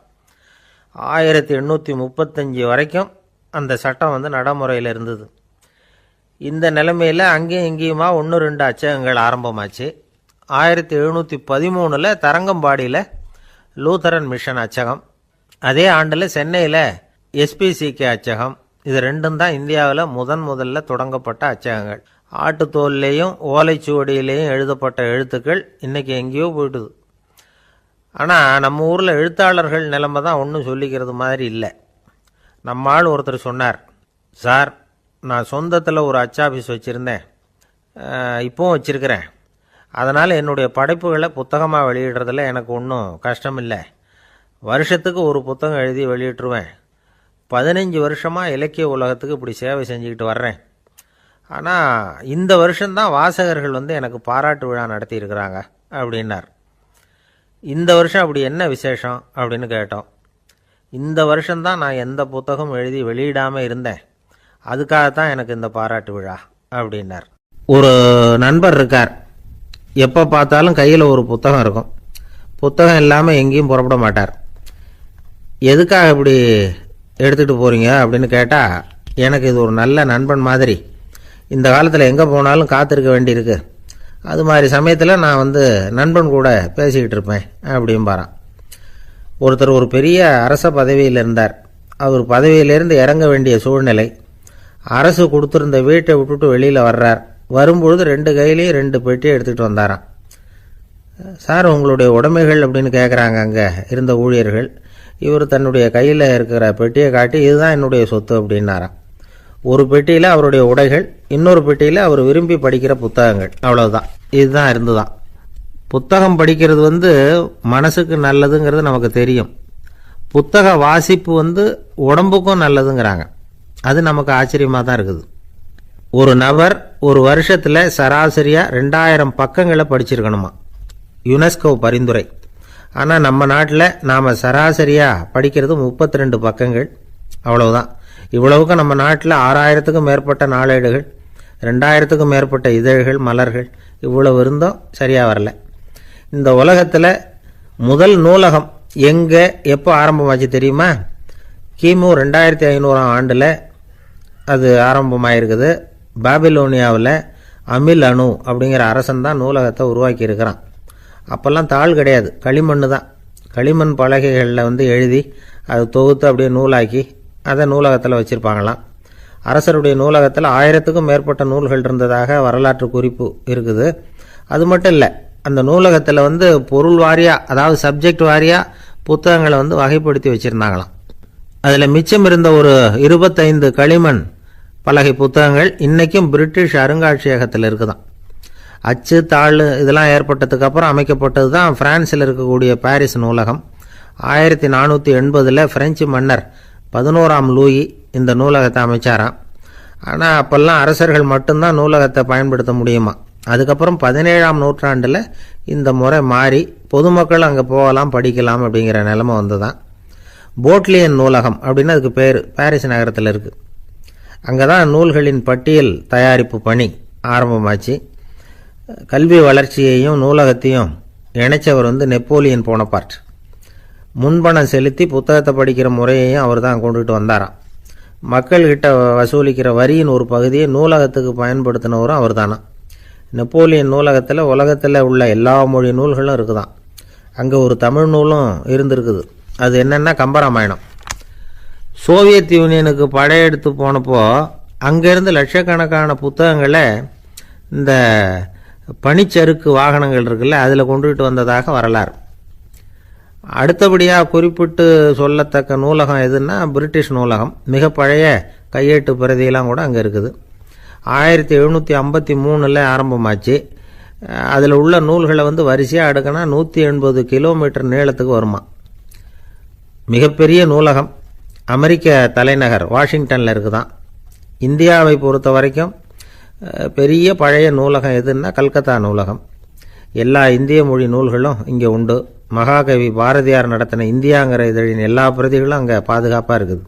1835 வரைக்கும் அந்த சட்டம் வந்து நடைமுறையில் இருந்தது. இந்த நிலைமையில் அங்கேயும் இங்கேயுமா 1-2 அச்சகங்கள் ஆரம்பமாச்சு. 1713 தரங்கம்பாடியில் லூத்தரன் மிஷன் அச்சகம், அதே ஆண்டில் சென்னையில் SPCK அச்சகம். இது ரெண்டும் தான் இந்தியாவில் முதல்ல தொடங்கப்பட்ட அச்சகங்கள். ஆட்டுத்தோல்லையும் ஓலைச்சுவடியிலையும் எழுதப்பட்ட எழுத்துக்கள் இன்றைக்கி எங்கேயோ போயிட்டுது. ஆனால் நம்ம ஊரில் எழுத்தாளர்கள் நிலைமை தான் ஒன்றும் சொல்லிக்கிறது மாதிரி இல்லை. நம்ம ஆள் ஒருத்தர் சொன்னார், சார் நான் சொந்தத்தில் ஒரு அச்சாபீஸ் வச்சுருந்தேன், இப்போவும் வச்சுருக்கிறேன். அதனால் என்னுடைய படைப்புகளை புத்தகமாக வெளியிடுறதில் எனக்கு ஒன்றும் கஷ்டம் இல்லை. வருஷத்துக்கு ஒரு புத்தகம் எழுதி வெளியிட்டுருவேன். 15 வருஷமாக இலக்கிய உலகத்துக்கு இப்படி சேவை செஞ்சுக்கிட்டு வர்றேன். ஆனால் இந்த வருஷம்தான் வாசகர்கள் வந்து எனக்கு பாராட்டு விழா நடத்தியிருக்கிறாங்க அப்படின்னார். இந்த வருஷம் அப்படி என்ன விசேஷம் அப்படின்னு கேட்டோம். இந்த வருஷம்தான் நான் எந்த புத்தகம் எழுதி வெளியிடாமல் இருந்தேன், அதுக்காகத்தான் எனக்கு இந்த பாராட்டு விழா அப்படின்னார். ஒரு நண்பர் இருக்கார், எப்போ பார்த்தாலும் கையில் ஒரு புத்தகம் இருக்கும். புத்தகம் இல்லாமல் எங்கேயும் புறப்பட மாட்டார். எதுக்காக இப்படி எடுத்துகிட்டு போகிறீங்க அப்படின்னு கேட்டால், எனக்கு இது ஒரு நல்ல நண்பன் மாதிரி, இந்த காலத்தில் எங்கே போனாலும் காத்திருக்க வேண்டியிருக்கு, அது மாதிரி சமயத்தில் நான் வந்து நண்பன் கூட பேசிக்கிட்டு இருப்பேன் அப்படிம்பாரான். ஒருத்தர் ஒரு பெரிய அரச பதவியில் இருந்தார். அவர் பதவியிலேருந்து இறங்க வேண்டிய சூழ்நிலை. அரசு கொடுத்துருந்த வீட்டை விட்டுட்டு வெளியில் வர்றார். வரும்பொழுது 2 கையிலையும் 2 பெட்டியை எடுத்துகிட்டு வந்தாராம். சார் உங்களுடைய உடைமைகள் அப்படின்னு கேட்குறாங்க அங்கே இருந்த ஊழியர்கள். இவர் தன்னுடைய கையில் இருக்கிற பெட்டியை காட்டி, இதுதான் என்னுடைய சொத்து அப்படின்னாராம். ஒரு பெட்டியில் அவருடைய உடைகள், இன்னொரு பெட்டியில் அவர் விரும்பி படிக்கிற புத்தகங்கள். அவ்வளவுதான். இதுதான் இருந்துதான். புத்தகம் படிக்கிறது வந்து மனசுக்கு நல்லதுங்கிறது நமக்கு தெரியும். புத்தக வாசிப்பு வந்து உடம்புக்கும் நல்லதுங்கிறாங்க. அது நமக்கு ஆச்சரியமாக தான் இருக்குது. ஒரு நபர் ஒரு வருஷத்தில் சராசரியாக 2000 பக்கங்களை படிச்சிருக்கணுமா, யுனெஸ்கோ பரிந்துரை. ஆனால் நம்ம நாட்டில் நாம் சராசரியாக படிக்கிறது 32 பக்கங்கள். அவ்வளவுதான். இவ்வளவுக்கு நம்ம நாட்டில் 6000த்துக்கும் மேற்பட்ட நாளேடுகள், 2000த்துக்கும் மேற்பட்ட இதழ்கள், மலர்கள், இவ்வளவு இருந்தும் சரியாக வரல. இந்த உலகத்தில் முதல் நூலகம் எங்கே எப்போ ஆரம்பமாச்சு தெரியுமா? கிமு 2500ஆம் ஆண்டில் அது ஆரம்பமாயிருக்குது. பாபிலோனியாவில் அமில் அணு அப்படிங்கிற அரசன் தான் நூலகத்தை உருவாக்கி இருக்கிறான். அப்போல்லாம் தாள் கிடையாது, களிமண் தான். களிமண் பலகைகளில் வந்து எழுதி அது தொகுத்து அப்படியே நூலாக்கி அதை நூலகத்தில் வச்சுருப்பாங்களாம். அரசருடைய நூலகத்தில் 1000த்துக்கும் மேற்பட்ட நூல்கள் இருந்ததாக வரலாற்று குறிப்பு இருக்குது. அது மட்டும் இல்லை, அந்த நூலகத்தில் வந்து பொருள் வாரியாக, அதாவது சப்ஜெக்ட் வாரியாக புத்தகங்களை வந்து வகைப்படுத்தி வச்சுருந்தாங்களாம். அதில் மிச்சம் இருந்த ஒரு 25 களிமண் பலகை புத்தகங்கள் இன்றைக்கும் பிரிட்டிஷ் அருங்காட்சியகத்தில் இருக்குதான். அச்சு தாள் இதெல்லாம் ஏற்பட்டதுக்கு அப்புறம் அமைக்கப்பட்டது தான் பிரான்சில் இருக்கக்கூடிய பாரிஸ் நூலகம். 1480 பிரெஞ்சு மன்னர் 11ஆம் லூயி இந்த நூலகத்தை அமைச்சாராம். ஆனால் அப்போல்லாம் அரசர்கள் மட்டும்தான் நூலகத்தை பயன்படுத்த முடியுமா. அதுக்கப்புறம் 17ஆம் நூற்றாண்டில் இந்த முறை மாறி பொதுமக்கள் அங்கே போகலாம், படிக்கலாம் அப்படிங்கிற நிலைமை வந்து தான் போட்லியன் நூலகம் அப்படின்னு அதுக்கு பேர். பாரிஸ் நகரத்தில் இருக்குது. அங்கே தான் நூல்களின் பட்டியல் தயாரிப்பு பணி ஆரம்பமாச்சு. கல்வி வளர்ச்சியையும் நூலகத்தையும் இணைச்சவர் வந்து நெப்போலியன் போனபார்ட். முன்பணம் செலுத்தி புத்தகத்தை படிக்கிற முறையையும் அவர் தான் கொண்டுகிட்டு வந்தாராம். மக்கள்கிட்ட வசூலிக்கிற வரியின் ஒரு பகுதியை நூலகத்துக்கு பயன்படுத்தினவரும் அவர் தானா. நெப்போலியன் நூலகத்தில் உலகத்தில் உள்ள எல்லா மொழி நூல்களும் இருக்குதான். அங்கே ஒரு தமிழ் நூலும் இருந்திருக்குது. அது என்னென்னா கம்பராமாயணம். சோவியத் யூனியனுக்கு படையெடுத்து போனப்போ அங்கேருந்து லட்சக்கணக்கான புத்தகங்களை இந்த பனிச்சறுக்கு வாகனங்கள் இருக்குல்ல, அதில் கொண்டுகிட்டு வந்ததாக வரலாறு. அடுத்தபடியாக குறிப்பிட்டு சொல்லத்தக்க நூலகம் எதுன்னா பிரிட்டிஷ் நூலகம். மிக பழைய கையெழுத்து பிரதியெல்லாம் கூட அங்கே இருக்குது. 1753 ஆரம்பமாச்சு. அதில் உள்ள நூல்களை வரிசையாக அடுக்கினா 180 கிலோமீட்டர் நீளத்துக்கு வருமா. மிகப்பெரிய நூலகம் அமெரிக்க தலைநகர் வாஷிங்டனில் இருக்குதான். இந்தியாவை பொறுத்த வரைக்கும் பெரிய பழைய நூலகம் எதுன்னா கல்கத்தா நூலகம். எல்லா இந்திய மொழி நூல்களும் இங்கே உண்டு. மகாகவி பாரதியார் நடத்தின இந்தியாங்கிற இதழின் எல்லா பிரதிகளும் அங்கே பாதுகாப்பாக இருக்குது.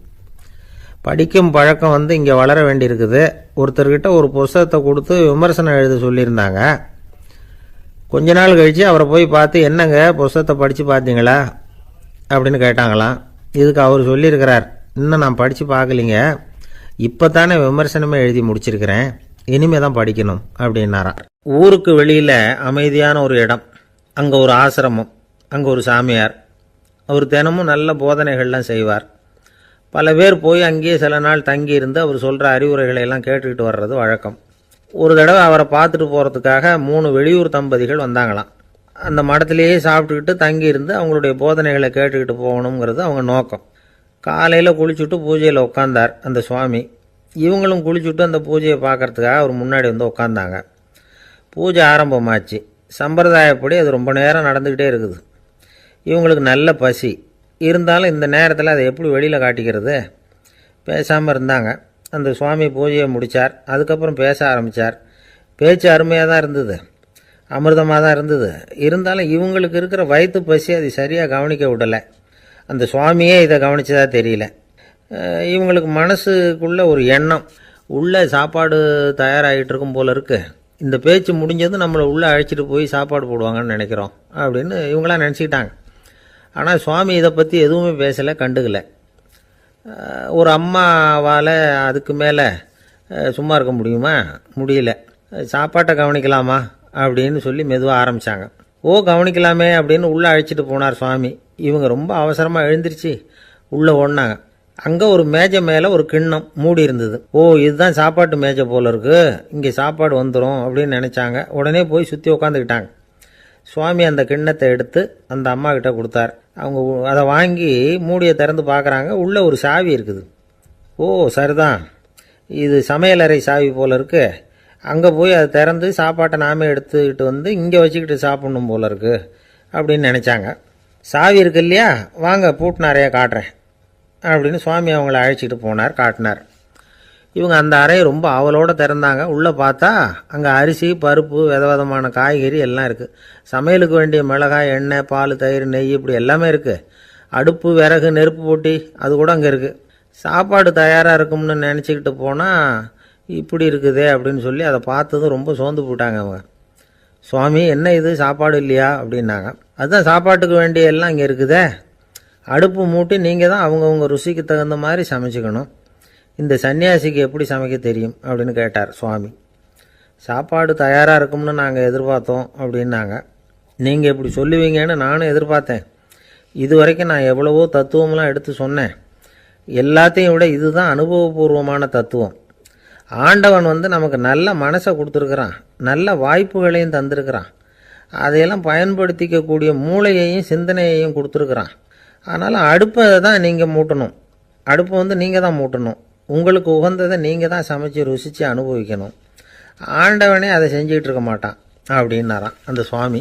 படிக்கும் பழக்கம் இங்கே வளர வேண்டியிருக்குது. ஒருத்தர்கிட்ட ஒரு புஸ்தகத்தை கொடுத்து விமர்சனம் எழுத சொல்லியிருந்தாங்க. கொஞ்ச நாள் கழித்து அவரை போய் பார்த்து, என்னங்க புஸ்தகத்தை படித்து பார்த்தீங்களா அப்படின்னு கேட்டாங்களாம். இதுக்கு அவர் சொல்லியிருக்கிறார், இன்னும் நான் படித்து பார்க்கலிங்க, இப்போ தானே விமர்சனமே எழுதி முடிச்சிருக்கிறேன், இனிமே தான் படிக்கணும் அப்படின்னாராம். ஊருக்கு வெளியில் அமைதியான ஒரு இடம், அங்கே ஒரு ஆசிரமம், அங்கே ஒரு சாமியார். அவர் தினமும் நல்ல போதனைகள்லாம் செய்வார். பல பேர் போய் அங்கேயே சில நாள் தங்கி இருந்து அவர் சொல்கிற அறிவுரைகளை எல்லாம் கேட்டுக்கிட்டு வர்றது வழக்கம். ஒரு தடவை அவரை பார்த்துட்டு போகிறதுக்காக 3 வெளியூர் தம்பதிகள் வந்தாங்களாம். அந்த மடத்திலேயே சாப்பிட்டுக்கிட்டு தங்கியிருந்து அவங்களுடைய போதனைகளை கேட்டுக்கிட்டு போகணுங்கிறது அவங்க நோக்கம். காலையில் குளிச்சுட்டு பூஜையில் உட்காந்தார் அந்த சுவாமி. இவங்களும் குளிச்சுட்டு அந்த பூஜையை பார்க்கறதுக்காக அவர் முன்னாடி உட்காந்தாங்க. பூஜை ஆரம்பமாச்சு. சம்பிரதாயப்படி அது ரொம்ப நேரம் நடந்துக்கிட்டே இருக்குது. இவங்களுக்கு நல்ல பசி இருந்தாலும் இந்த நேரத்தில் அதை எப்படி வெளியில் காட்டிக்கிறது? பேசாமல் இருந்தாங்க. அந்த சுவாமி பூஜையை முடித்தார். அதுக்கப்புறம் பேச ஆரம்பித்தார். பேச்சு அருமையாக தான் இருந்தது, அமிர்தமாக தான் இருந்தது. இருந்தாலும் இவங்களுக்கு இருக்கிற வயிற்று பசி அது சரியாக கவனிக்க விடலை. அந்த சுவாமியே இதை கவனித்ததா தெரியல. இவங்களுக்கு மனசுக்குள்ள ஒரு எண்ணம், உள்ளே சாப்பாடு தயாராகிட்டு இருக்கும் போல இருக்குது, இந்த பேச்சு முடிஞ்சது நம்மளை உள்ளே அழைச்சிட்டு போய் சாப்பாடு போடுவாங்கன்னு நினைக்கிறோம் அப்படின்னு இவங்களாம் நினச்சிக்கிட்டாங்க. ஆனால் சுவாமி இதை பற்றி எதுவுமே பேசலை, கண்டுக்கலை. ஒரு அம்மாவால் அதுக்கு மேலே சும்மா இருக்க முடியுமா? முடியல. சாப்பாட்டை கவனிக்கலாமா அப்படின்னு சொல்லி மெதுவாக ஆரம்பித்தாங்க. கவனிக்கலாமே அப்படின்னு உள்ளே அழைச்சிட்டு போனார் சுவாமி. இவங்க ரொம்ப அவசரமாக எழுந்திரிச்சு உள்ளே ஓடினாங்க. அங்கே ஒரு மேஜை மேலே ஒரு கிண்ணம் மூடி இருந்தது. இதுதான் சாப்பாட்டு மேஜை போல இருக்குது, இங்கே சாப்பாடு வந்துடும் அப்படின்னு நினச்சாங்க. உடனே போய் சுற்றி உட்காந்துக்கிட்டாங்க. சுவாமி அந்த கிண்ணத்தை எடுத்து அந்த அம்மா கிட்ட கொடுத்தார். அவங்க அதை வாங்கி மூடியை திறந்து பார்க்குறாங்க. உள்ளே ஒரு சாவி இருக்குது. சரிதான், இது சமையலறை சாவி போல் இருக்கு, அங்கே போய் அதை திறந்து சாப்பாட்டை நாமே எடுத்துக்கிட்டு இங்கே வச்சுக்கிட்டு சாப்பிட்ணும் போல இருக்கு அப்படின்னு நினச்சாங்க. சாவி இருக்கு இல்லையா, வாங்க பூட்டு நிறையா காட்டுறேன் அப்படின்னு சுவாமி அவங்கள அழைச்சிட்டு போனார், காட்டினார். இவங்க அந்த அறையை ரொம்ப ஆவலோடு திறந்தாங்க. உள்ளே பார்த்தா அங்கே அரிசி, பருப்பு, விதவிதமான காய்கறி எல்லாம் இருக்குது. சமையலுக்கு வேண்டிய மிளகாய், எண்ணெய், பால், தயிர், நெய் இப்படி எல்லாமே இருக்குது. அடுப்பு, விறகு, நெருப்பு போட்டி அது கூட அங்கே இருக்குது. சாப்பாடு தயாராக இருக்கும்னு நினச்சிக்கிட்டு போனால் இப்படி இருக்குதே அப்படின்னு சொல்லி அதை பார்த்ததும் ரொம்ப சோர்ந்து போட்டாங்க அவங்க. சுவாமி, என்ன இது சாப்பாடு இல்லையா அப்படின்னாங்க. அதுதான் சாப்பாட்டுக்கு வேண்டிய எல்லாம் இங்கே இருக்குதே, அடுப்பு மூட்டி நீங்கள் தான் அவங்கவுங்க ருசிக்கு தகுந்த மாதிரி சமைச்சிக்கணும், இந்த சன்னியாசிக்கு எப்படி சமைக்க தெரியும் அப்படின்னு கேட்டார் சுவாமி. சாப்பாடு தயாராக இருக்கும்னு நாங்கள் எதிர்பார்த்தோம் அப்படின்னாங்க. நீங்கள் இப்படி சொல்லுவீங்கன்னு நானும் எதிர்பார்த்தேன். இது வரைக்கும் நான் எவ்வளவோ தத்துவம்லாம் எடுத்து சொன்னேன். எல்லாத்தையும் விட இதுதான் அனுபவபூர்வமான தத்துவம். ஆண்டவன் நமக்கு நல்ல மனசை கொடுத்துருக்குறான், நல்ல வாய்ப்புகளையும் தந்திருக்கிறான், அதையெல்லாம் பயன்படுத்திக்கக்கூடிய மூளையையும் சிந்தனையையும் கொடுத்துருக்குறான். அதனால் அடுப்பை தான் நீங்கள் மூட்டணும், அடுப்பை நீங்கள் தான் மூட்டணும், உங்களுக்கு உகந்ததை நீங்கள் தான் சமைச்சு ருசித்து அனுபவிக்கணும். ஆண்டவனே அதை செஞ்சுக்கிட்டு இருக்க மாட்டான் அப்படின்னாராம் அந்த சுவாமி.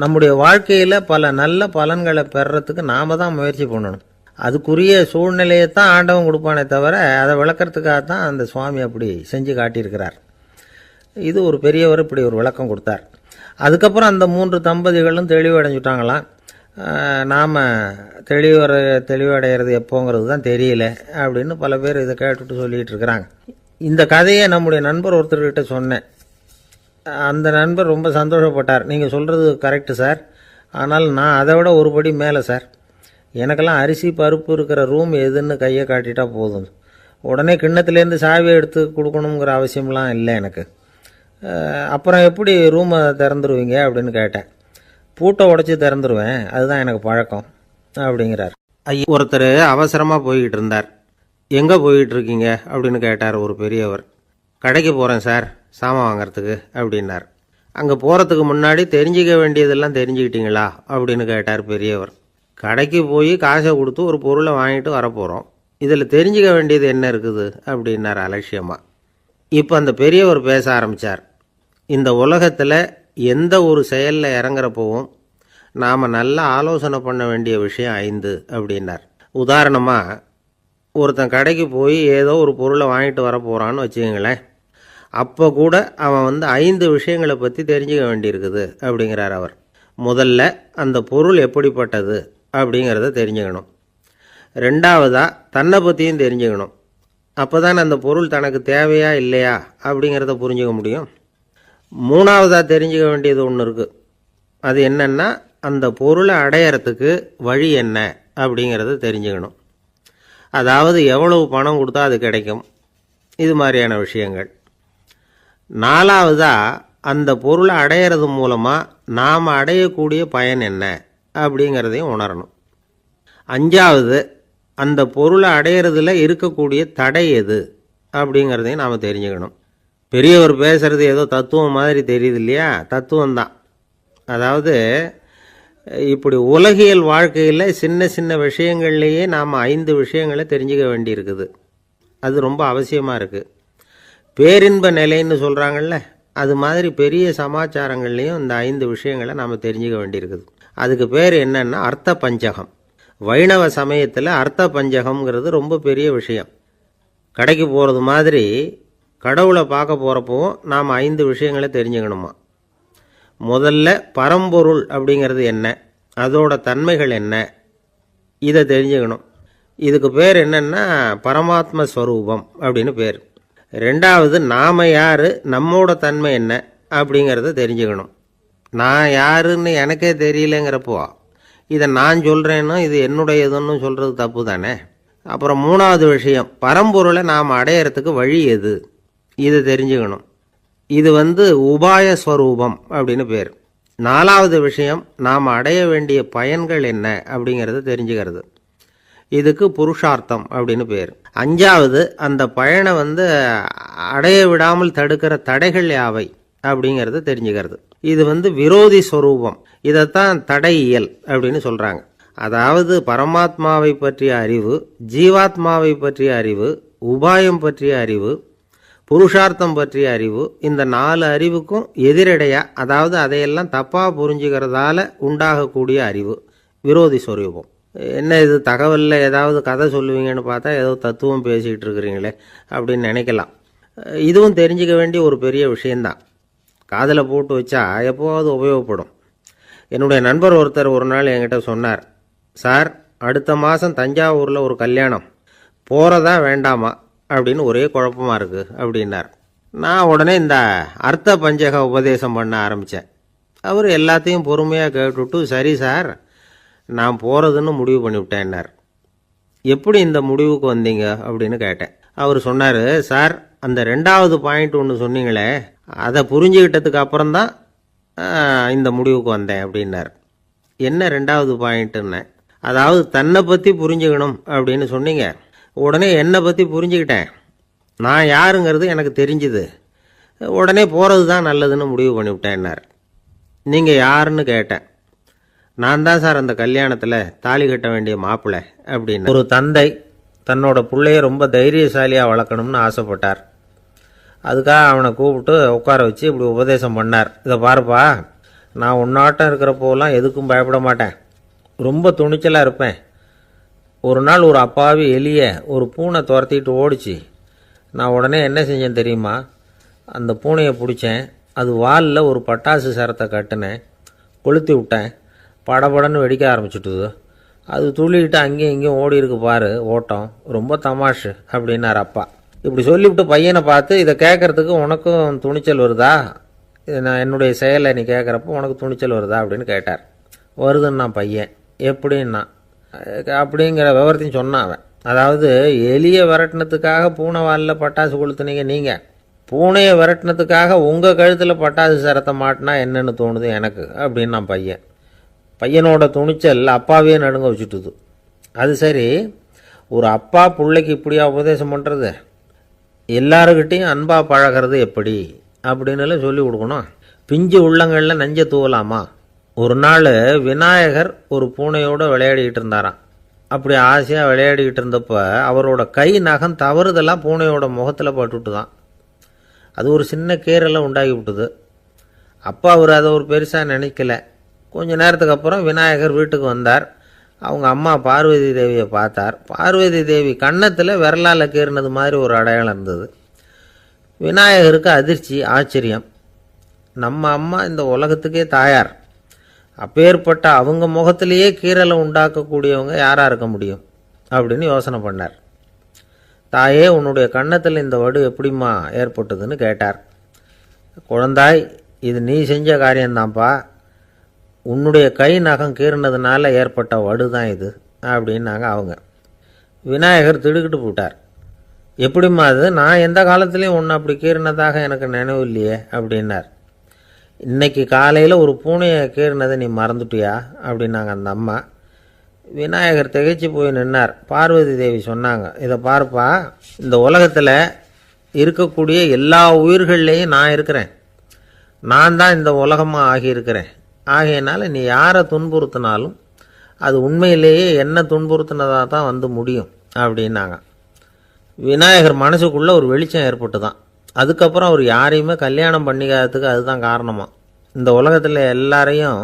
நம்முடைய வாழ்க்கையில் பல நல்ல பலன்களை பெறறதுக்கு நாம் தான் முயற்சி பண்ணணும். அதுக்குரிய சூழ்நிலையை தான் ஆண்டவன் கொடுப்பானே தவிர அதை விளக்கிறதுக்காக தான் அந்த சுவாமி அப்படி செஞ்சு காட்டியிருக்கிறார். இது ஒரு பெரியவர் இப்படி ஒரு விளக்கம் கொடுத்தார். அதுக்கப்புறம் அந்த 3 தம்பதிகளும் தெளிவடைஞ்சுட்டாங்களாம். நாம் தெளிவடைகிறது எப்போங்கிறது தான் தெரியல அப்படின்னு பல பேர் இதை கேட்டுட்டு சொல்லிகிட்டு இருக்கிறாங்க. இந்த கதையை நம்முடைய நண்பர் ஒருத்தர்கிட்ட சொன்னேன். அந்த நண்பர் ரொம்ப சந்தோஷப்பட்டார். நீங்கள் சொல்கிறது கரெக்டு சார், ஆனால் நான் அதை விட ஒரு படி மேலே சார். எனக்கெல்லாம் அரிசி, பருப்பு இருக்கிற ரூம் எதுன்னு கையை காட்டிட்டா போதும், உடனே கிண்ணத்துலேருந்து சாவியை எடுத்து கொடுக்கணுங்கிற அவசியம்லாம் இல்லை எனக்கு. அப்புறம் எப்படி ரூமை திறந்துருவீங்க அப்படின்னு கேட்டேன். பூட்டை உடச்சி திறந்துருவேன், அதுதான் எனக்கு பழக்கம் அப்படிங்கிறார். ஒருத்தர் அவசரமாக போய்கிட்டு இருந்தார். எங்கே போய்கிட்டு இருக்கீங்க அப்படின்னு கேட்டார் ஒரு பெரியவர். கடைக்கு போகிறேன் சார், சாமான் வாங்கிறதுக்கு அப்படின்னார். அங்கே போகிறதுக்கு முன்னாடி தெரிஞ்சிக்க வேண்டியதெல்லாம் தெரிஞ்சுக்கிட்டீங்களா அப்படின்னு கேட்டார் பெரியவர். கடைக்கு போய் காசை கொடுத்து ஒரு பொருளை வாங்கிட்டு வரப்போகிறோம், இதில் தெரிஞ்சிக்க வேண்டியது என்ன இருக்குது அப்படின்னார் அலட்சியமாக. இப்போ அந்த பெரியவர் பேச ஆரம்பித்தார். இந்த உலகத்தில் எந்த ஒரு செயலில் இறங்குறப்பவும் நாம் நல்லா ஆலோசனை பண்ண வேண்டிய விஷயம் 5 அப்படின்னார். உதாரணமாக, ஒருத்தன் கடைக்கு போய் ஏதோ ஒரு பொருளை வாங்கிட்டு வர போகிறான்னு வச்சுக்கங்களேன். அப்போ கூட அவன் 5 விஷயங்களை பற்றி தெரிஞ்சுக்க வேண்டியிருக்குது அப்படிங்கிறார் அவர். முதல்ல அந்த பொருள் எப்படிப்பட்டது அப்படிங்கிறத தெரிஞ்சுக்கணும். ரெண்டாவதாக தன்னை பற்றியும் தெரிஞ்சுக்கணும். அப்போ தான் அந்த பொருள் தனக்கு தேவையா இல்லையா அப்படிங்கிறத புரிஞ்சுக்க முடியும். மூணாவதாக தெரிஞ்சுக்க வேண்டியது ஒன்று இருக்குது. அது என்னென்னா, அந்த பொருளை அடையறதுக்கு வழி என்ன அப்படிங்கிறத தெரிஞ்சுக்கணும். அதாவது எவ்வளவு பணம் கொடுத்தா அது கிடைக்கும், இது மாதிரியான விஷயங்கள். நாலாவதாக அந்த பொருளை அடையிறது மூலமாக நாம் அடையக்கூடிய பயன் என்ன அப்படிங்கிறதையும் உணரணும். அஞ்சாவது, அந்த பொருளை அடையிறதுல இருக்கக்கூடிய தடை எது அப்படிங்கிறதையும் நாம் தெரிஞ்சுக்கணும். பெரியவர் பேசுகிறது ஏதோ தத்துவம் மாதிரி தெரியுது இல்லையா? தத்துவம்தான். அதாவது இப்படி உலகியல் வாழ்க்கையில் சின்ன சின்ன விஷயங்கள்லேயே நாம் 5 விஷயங்களை தெரிஞ்சுக்க வேண்டியிருக்குது. அது ரொம்ப அவசியமாக இருக்குது. பேரின்ப நிலைன்னு சொல்கிறாங்கள்ல, அது மாதிரி பெரிய சமாச்சாரங்கள்லேயும் இந்த 5 விஷயங்களை நாம் தெரிஞ்சுக்க வேண்டியிருக்குது. அதுக்கு பேர் என்னன்னா அர்த்த பஞ்சகம். வைணவ சமயத்தில் அர்த்த பஞ்சகம்ங்கிறது ரொம்ப பெரிய விஷயம். கடைக்கு போகிறது மாதிரி கடவுளை பார்க்க போகிறப்பவும் நாம் 5 விஷயங்களை தெரிஞ்சுக்கணுமா. முதல்ல பரம்பொருள் அப்படிங்கிறது என்ன, அதோட தன்மைகள் என்ன, இதை தெரிஞ்சுக்கணும். இதுக்கு பேர் என்னன்னா பரமாத்ம ஸ்வரூபம் அப்படின்னு பேர். ரெண்டாவது, நாம் யார், நம்மோட தன்மை என்ன அப்படிங்கிறத தெரிஞ்சுக்கணும். நான் யாருன்னு எனக்கே தெரியலங்கிறப்போ இதை நான் சொல்கிறேன்னு இது என்னுடையதுன்னு சொல்கிறது தப்பு தானே. அப்புறம் மூணாவது விஷயம், பரம்பொருளை நாம் அடையிறதுக்கு வழி எது, இதை தெரிஞ்சுக்கணும். இது உபாய ஸ்வரூபம் அப்படின்னு பேர். நாலாவது விஷயம், நாம் அடைய வேண்டிய பயன்கள் என்ன அப்படிங்கிறத தெரிஞ்சுக்கிறது. இதுக்கு புருஷார்த்தம் அப்படின்னு பேர். அஞ்சாவது, அந்த பயனை அடைய விடாமல் தடுக்கிற தடைகள் யாவை அப்படிங்கிறத தெரிஞ்சுக்கிறது. இது விரோதி ஸ்வரூபம். இதைத்தான் தடையியல் அப்படின்னு சொல்கிறாங்க. அதாவது பரமாத்மாவை பற்றிய அறிவு, ஜீவாத்மாவை பற்றிய அறிவு, உபாயம் பற்றிய அறிவு, புருஷார்த்தம் பற்றிய அறிவு, இந்த 4 அறிவுக்கும் எதிரடையா, அதாவது அதையெல்லாம் தப்பாக புரிஞ்சுக்கிறதால உண்டாகக்கூடிய அறிவு விரோதி ஸ்வரூபம். என்ன இது தகவலில் ஏதாவது கதை சொல்லுவீங்கன்னு பார்த்தா ஏதோ தத்துவம் பேசிகிட்டு இருக்கிறீங்களே அப்படின்னு நினைக்கலாம். இதுவும் தெரிஞ்சுக்க வேண்டிய ஒரு பெரிய விஷயந்தான். காதில் போட்டு வச்சா எப்போவாவது உபயோகப்படும். என்னுடைய நண்பர் ஒருத்தர் ஒரு நாள் என்கிட்ட சொன்னார், சார், அடுத்த மாதம் தஞ்சாவூரில் ஒரு கல்யாணம், போகிறதா வேண்டாமா அப்படின்னு ஒரே குழப்பமாக இருக்குது அப்படின்னார். நான் உடனே இந்த அர்த்த பஞ்சக உபதேசம் பண்ண ஆரம்பித்தேன். அவர் எல்லாத்தையும் பொறுமையாக கேட்டுவிட்டு, சரி சார், நான் போகிறதுன்னு முடிவு பண்ணிவிட்டேன்னார். எப்படி இந்த முடிவுக்கு வந்தீங்க அப்படின்னு கேட்டேன். அவர் சொன்னார், சார், அந்த 2வது பாயிண்ட் ஒன்று சொன்னீங்களே, அதை புரிஞ்சுக்கிட்டதுக்கு அப்புறம்தான் இந்த முடிவுக்கு வந்தேன் அப்படின்னார். என்ன 2வது பாயிண்ட்டுன்னு? அதாவது தன்னை பற்றி புரிஞ்சுக்கணும் அப்படின்னு சொன்னீங்க. உடனே என்னை பற்றி புரிஞ்சுக்கிட்டேன், நான் யாருங்கிறது எனக்கு தெரிஞ்சுது, உடனே போகிறது தான் நல்லதுன்னு முடிவு பண்ணிவிட்டேன்னார். நீங்கள் யாருன்னு கேட்டேன். நான் தான் சார் அந்த கல்யாணத்தில் தாலி கட்ட வேண்டிய மாப்பிள்ளை அப்படின்னு. ஒரு தந்தை தன்னோட பிள்ளைய ரொம்ப தைரியசாலியாக வளர்க்கணும்னு ஆசைப்பட்டார். அதுக்காக அவனை கூப்பிட்டு உட்கார வச்சு இப்படி உபதேசம் பண்ணார். இதை பாருப்பா, நான் உன்னாட்டம் இருக்கிறப்போலாம் எதுக்கும் பயப்பட மாட்டேன், ரொம்ப துணிச்சலாக இருப்பேன். ஒரு நாள் ஒரு அப்பாவி எலிய ஒரு பூனை துரத்திட்டு ஓடிச்சு. நான் உடனே என்ன செஞ்சேன் தெரியுமா? அந்த பூனையை பிடிச்சேன், அது வாலில் ஒரு பட்டாசு சரத்தை கட்டினேன், கொளுத்தி விட்டேன், படபடன்னு வெடிக்க ஆரம்பிச்சுட்டுது. அது துள்ளிக்கிட்டு அங்கேயும் இங்கேயும் ஓடி இருக்கு பாரு ஓட்டம், ரொம்ப தமாஷு அப்படின்னார் அப்பா. இப்படி சொல்லிவிட்டு பையனை பார்த்து, இதை கேட்கறதுக்கு உனக்கும் துணிச்சல் வருதா, நான் என்னுடைய செயலை நீ கேட்குறப்போ உனக்கு துணிச்சல் வருதா அப்படின்னு கேட்டார். வருதுன்னா பையன். எப்படின்னா அப்படிங்கிற விவரத்தையும் சொன்னான் அவன். அதாவது எலியை விரட்டினத்துக்காக பூனை வாலில் பட்டாசு கொளுத்துனீங்க நீங்கள், பூனையை விரட்டினத்துக்காக உங்கள் கழுத்தில் பட்டாசு சரத்தை மாட்டினா என்னென்னு தோணுது எனக்கு அப்படின்னு நான் பையன். பையனோட துணிச்சல் அப்பாவே நடுங்க வச்சுட்டுது. அது சரி, ஒரு அப்பா பிள்ளைக்கு இப்படியா உபதேசம் பண்ணுறது? எல்லாருக்கிட்டையும் அன்பாக பழகிறது எப்படி அப்படின்னு சொல்லி கொடுக்கணும். பிஞ்சு உள்ளங்களில் நஞ்சை தூவலாமா? ஒரு நாள் விநாயகர் ஒரு பூனையோடு விளையாடிக்கிட்டு இருந்தாராம். அப்படி ஆசையாக விளையாடிக்கிட்டு இருந்தப்போ அவரோட கை நகம் தவறுதெல்லாம் பூனையோட முகத்தில் பட்டுட்டு தான். அது ஒரு சின்ன கீறலை உண்டாகி விட்டுது. அப்போ அவர் அதை ஒரு பெருசாக நினைக்கல. கொஞ்ச நேரத்துக்கு அப்புறம் விநாயகர் வீட்டுக்கு வந்தார். அவங்க அம்மா பார்வதி தேவியை பார்த்தார். பார்வதி தேவி கன்னத்தில் விரலால் கீறினது மாதிரி ஒரு அடையாளம் இருந்தது. விநாயகருக்கு அதிர்ச்சி, ஆச்சரியம். நம்ம அம்மா இந்த உலகத்துக்கே தாயார், அப்பேற்பட்ட அவங்க முகத்திலேயே கீறலை உண்டாக்கக்கூடியவங்க யாராக இருக்க முடியும் அப்படின்னு யோசனை பண்ணார். தாயே, உன்னுடைய கன்னத்தில் இந்த வடு எப்படிம்மா ஏற்பட்டதுன்னு கேட்டார். குழந்தாய், இது நீ செஞ்ச காரியம்தான்ப்பா. உன்னுடைய கை நகம் கீறினதுனால ஏற்பட்ட வடு தான் இது அப்படின்னாங்க அவங்க. விநாயகர் திடுக்கிட்டு போட்டார். எப்படிம்மா அது? நான் எந்த காலத்துலேயும் ஒன்று அப்படி கீறினதாக எனக்கு நினைவு இல்லையே அப்படின்னார். இன்னைக்கு காலையில் ஒரு பூனையை கீறினதை நீ மறந்துட்டியா அப்படின்னாங்க அந்த அம்மா. விநாயகர் திகைச்சு போய் நின்னார். பார்வதி தேவி சொன்னாங்க, இதை பார்ப்பா, இந்த உலகத்தில் இருக்கக்கூடிய எல்லா உயிர்கள்லேயும் நான் இருக்கிறேன். நான் தான் இந்த உலகமாக ஆகியிருக்கிறேன். ஆகையினால நீ யாரை துன்புறுத்தினாலும் அது உண்மையிலேயே என்ன துன்புறுத்தினதாக தான் வந்து முடியும் அப்படின்னாங்க. விநாயகர் மனசுக்குள்ளே ஒரு வெளிச்சம் ஏற்பட்டு தான். அதுக்கப்புறம் அவர் யாரையுமே கல்யாணம் பண்ணிக்காததுக்கு அதுதான் காரணமாக. இந்த உலகத்தில் எல்லாரையும்,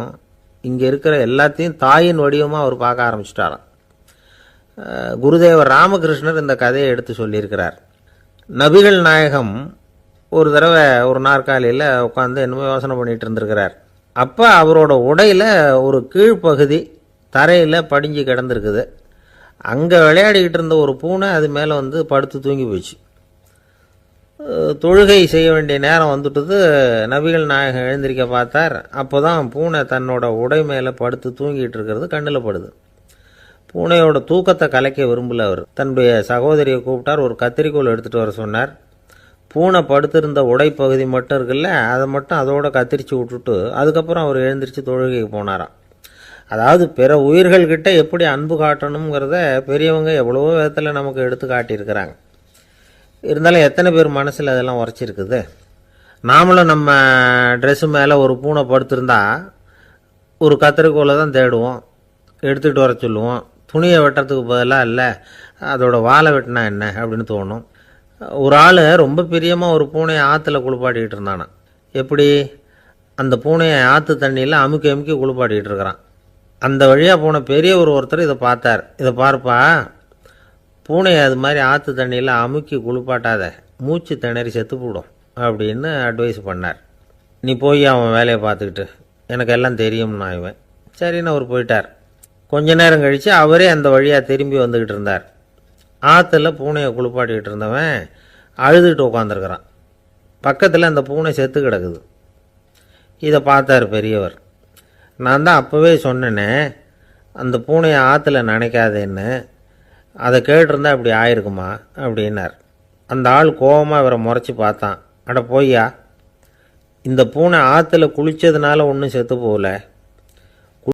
இங்கே இருக்கிற எல்லாத்தையும் தாயின் வடிவமாக அவர் பார்க்க ஆரம்பிச்சிட்டாராம். குருதேவர் ராமகிருஷ்ணர் இந்த கதையை எடுத்து சொல்லியிருக்கிறார். நபிகள் நாயகம் ஒரு தடவை ஒரு நாற்காலியில் உட்காந்து என்னமோ யோசனை பண்ணிகிட்டு இருந்திருக்கிறார். அப்போ அவரோட உடையில் ஒரு கீழ்ப்பகுதி தரையில் படிஞ்சு கிடந்திருக்குது. அங்கே விளையாடிக்கிட்டு இருந்த ஒரு பூனை அது மேலே வந்து படுத்து தூங்கி போச்சு. தொழுகை செய்ய வேண்டிய நேரம் வந்துட்டது. நபிகள் நாயகம் எழுந்திருக்க பார்த்தார். அப்போ தான் பூனை தன்னோட உடை மேலே படுத்து தூங்கிட்டு இருக்கிறது கண்ணில் படுது. பூனையோட தூக்கத்தை கலைக்க விரும்பல அவர். தன்னுடைய சகோதரியை கூப்பிட்டார். ஒரு கத்திரிக்கோள் எடுத்துகிட்டு வர சொன்னார். பூனை படுத்திருந்த உடைப்பகுதி மட்டும் இருக்குல்ல, அதை மட்டும் அதோட கத்திரிச்சு விட்டுட்டு அதுக்கப்புறம் அவர் எழுந்திரிச்சு தொழுகைக்கு போனாராம். அதாவது பிற உயிர்கள்கிட்ட எப்படி அன்பு காட்டணுங்கிறத பெரியவங்க எவ்வளவோ விதத்தில் நமக்கு எடுத்து காட்டியிருக்கிறாங்க. இருந்தாலும் எத்தனை பேர் மனசில் அதெல்லாம் உரைச்சிருக்குது? நாமளும் நம்ம ட்ரெஸ்ஸு மேலே ஒரு பூனை படுத்திருந்தா ஒரு கத்திரிக்கோலை தான் தேடுவோம், எடுத்துகிட்டு வர சொல்லுவோம். துணியை வெட்டுறதுக்கு பதிலாக இல்லை அதோட வாழை வெட்டினா என்ன அப்படின்னு தோணும். ஒரு ஆள் ரொம்ப பிரியமாக ஒரு பூனையை ஆற்றுல குளிப்பாட்டிக்கிட்டு இருந்தானா. எப்படி? அந்த பூனையை ஆற்று தண்ணியில் அமுக்கி அமுக்கி குளிப்பாட்டிக்கிட்டு இருக்கிறான். அந்த வழியாக போன பெரியவர் ஒருத்தர் இதை பார்த்தார். இதை பார்ப்பா, பூனையை அது மாதிரி ஆற்று தண்ணியில் அமுக்கி குளிப்பாட்டாத, மூச்சு திணறி செத்து போடும் அப்படின்னு அட்வைஸ் பண்ணார். நீ போய் அவன் வேலையை பார்த்துக்கிட்டு, எனக்கு எல்லாம் தெரியும்னா இவன். சரின்னு அவர் போயிட்டார். கொஞ்ச நேரம் கழித்து அவரே அந்த வழியாக திரும்பி வந்துக்கிட்டு இருந்தார். ஆற்றுல பூனையை குளிப்பாட்டிக்கிட்டு இருந்தவன் அழுதுகிட்டு உட்காந்துருக்கிறான். பக்கத்தில் அந்த பூனை செத்து கிடக்குது. இதை பார்த்தார் பெரியவர். நான் தான் அப்போவே சொன்னேனே அந்த பூனையை ஆற்றுல நினைக்காதேன்னு, அதை கேட்டிருந்தா இப்படி ஆயிருக்குமா அப்படின்னார். அந்த ஆள் கோபமாக இவரை முறைச்சி பார்த்தான். அட போய்யா, இந்த பூனை ஆற்றுல குளித்ததுனால ஒன்றும் செத்து போகல,